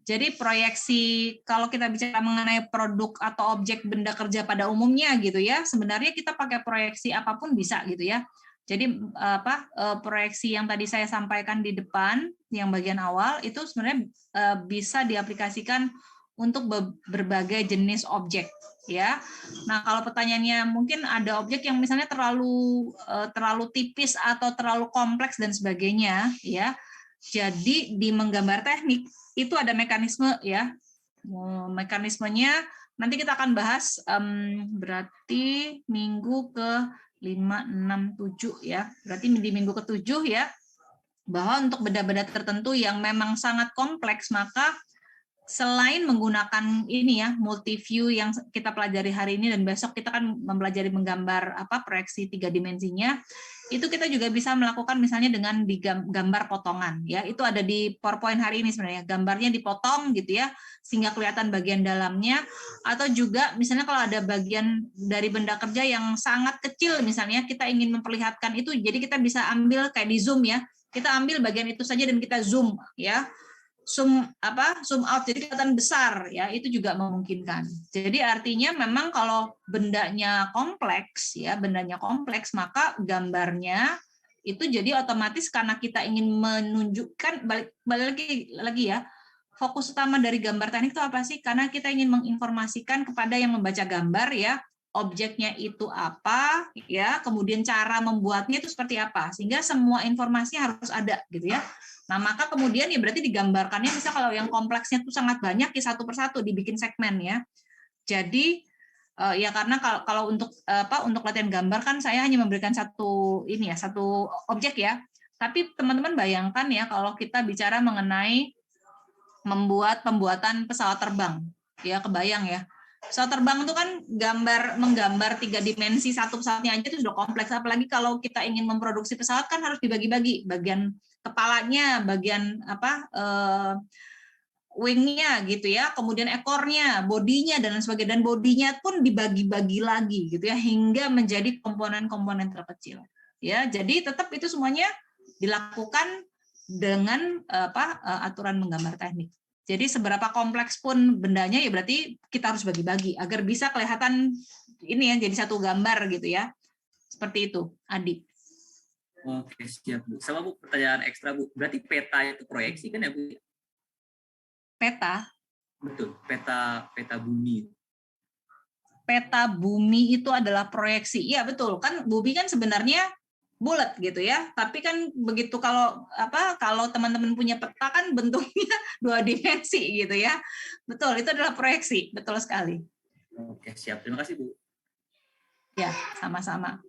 jadi proyeksi kalau kita bicara mengenai produk atau objek benda kerja pada umumnya gitu ya, sebenarnya kita pakai proyeksi apapun bisa gitu ya. Jadi proyeksi yang tadi saya sampaikan di depan yang bagian awal itu sebenarnya bisa diaplikasikan untuk berbagai jenis objek ya. Nah, kalau pertanyaannya mungkin ada objek yang misalnya terlalu tipis atau terlalu kompleks dan sebagainya ya. Jadi di menggambar teknik itu ada mekanisme ya. Mekanismenya nanti kita akan bahas berarti minggu ke 5, 6, 7 ya. Berarti di minggu ke-7 ya. Bahwa untuk benda-benda tertentu yang memang sangat kompleks maka selain menggunakan ini ya multi view yang kita pelajari hari ini dan besok kita kan mempelajari menggambar proyeksi 3 dimensinya, itu kita juga bisa melakukan misalnya dengan digambar potongan ya. Itu ada di PowerPoint hari ini sebenarnya, gambarnya dipotong gitu ya sehingga kelihatan bagian dalamnya, atau juga misalnya kalau ada bagian dari benda kerja yang sangat kecil misalnya kita ingin memperlihatkan itu, jadi kita bisa ambil kayak di zoom ya. Kita ambil bagian itu saja dan kita zoom ya. Zoom out jadi kelihatan besar ya, itu juga memungkinkan. Jadi artinya memang kalau bendanya kompleks maka gambarnya itu jadi otomatis karena kita ingin menunjukkan balik lagi ya, fokus utama dari gambar teknik itu apa sih? Karena kita ingin menginformasikan kepada yang membaca gambar ya, objeknya itu apa ya, kemudian cara membuatnya itu seperti apa, sehingga semua informasi harus ada gitu ya. Nah, maka kemudian ya berarti digambarkannya misal kalau yang kompleksnya itu sangat banyak ya satu persatu dibikin segmen ya. Jadi ya karena kalau untuk latihan gambar kan saya hanya memberikan satu objek ya. Tapi teman-teman bayangkan ya kalau kita bicara mengenai pembuatan pesawat terbang. Ya kebayang ya. Pesawat terbang itu kan menggambar 3 dimensi satu pesawatnya aja itu sudah kompleks, apalagi kalau kita ingin memproduksi pesawat kan harus dibagi-bagi, bagian kepalanya, bagian wingnya gitu ya, kemudian ekornya, bodinya dan lain sebagainya, dan bodinya pun dibagi-bagi lagi gitu ya hingga menjadi komponen-komponen terkecil. Ya, jadi tetap itu semuanya dilakukan dengan aturan menggambar teknik. Jadi seberapa kompleks pun bendanya ya berarti kita harus bagi-bagi agar bisa kelihatan ini ya jadi satu gambar gitu ya. Seperti itu, Adi. Oke, siap Bu. Sama Bu, pertanyaan ekstra Bu. Berarti peta itu proyeksi kan ya Bu? Peta? Betul, peta bumi. Peta bumi itu adalah proyeksi. Iya betul, kan bumi kan sebenarnya bulat gitu ya, tapi kan begitu kalau teman-teman punya peta kan bentuknya 2 dimensi gitu ya. Betul, itu adalah proyeksi, betul sekali. Oke, siap. Terima kasih Bu. Ya, sama-sama.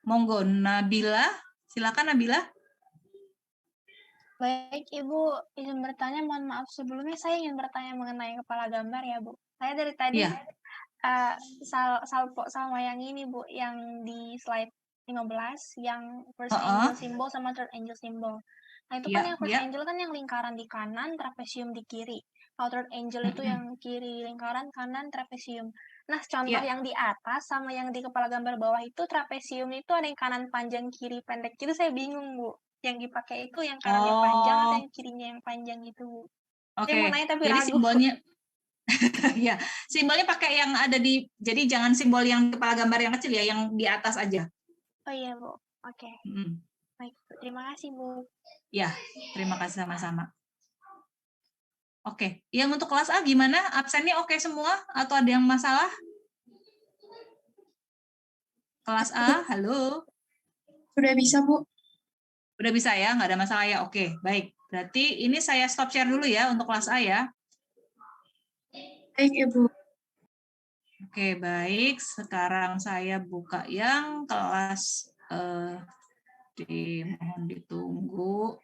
Monggo Nabila, silakan Nabila. Baik Ibu, izin bertanya, mohon maaf sebelumnya saya ingin bertanya mengenai kepala gambar ya Bu. Saya dari tadi salpo sama yang ini Bu, yang di slide 15 yang first angel symbol sama third angel symbol. Nah itu kan yang first angel kan yang lingkaran di kanan, trapesium di kiri. Kalau third angel itu yang kiri lingkaran, kanan trapesium. Nah contoh yang di atas sama yang di kepala gambar bawah itu trapesium itu ada yang kanan panjang kiri pendek. Itu saya bingung Bu. Yang dipakai itu yang kanannya panjang atau yang kirinya yang panjang gitu Bu. Oke. Saya mau nanya tapi jadi ragu. Simbolnya ya, simbolnya pakai yang ada di, jadi jangan simbol yang kepala gambar yang kecil ya, yang di atas aja. Oh iya Bu, oke. Baik, terima kasih Bu. Ya, terima kasih sama-sama. Oke, yang untuk kelas A gimana? Absennya oke semua atau ada yang masalah? Kelas A, halo. Sudah bisa Bu. Udah bisa ya, nggak ada masalah ya. Oke, baik. Berarti ini saya stop share dulu ya untuk kelas A ya. Baik Ibu. Oke, baik. Sekarang saya buka yang kelas mohon ditunggu.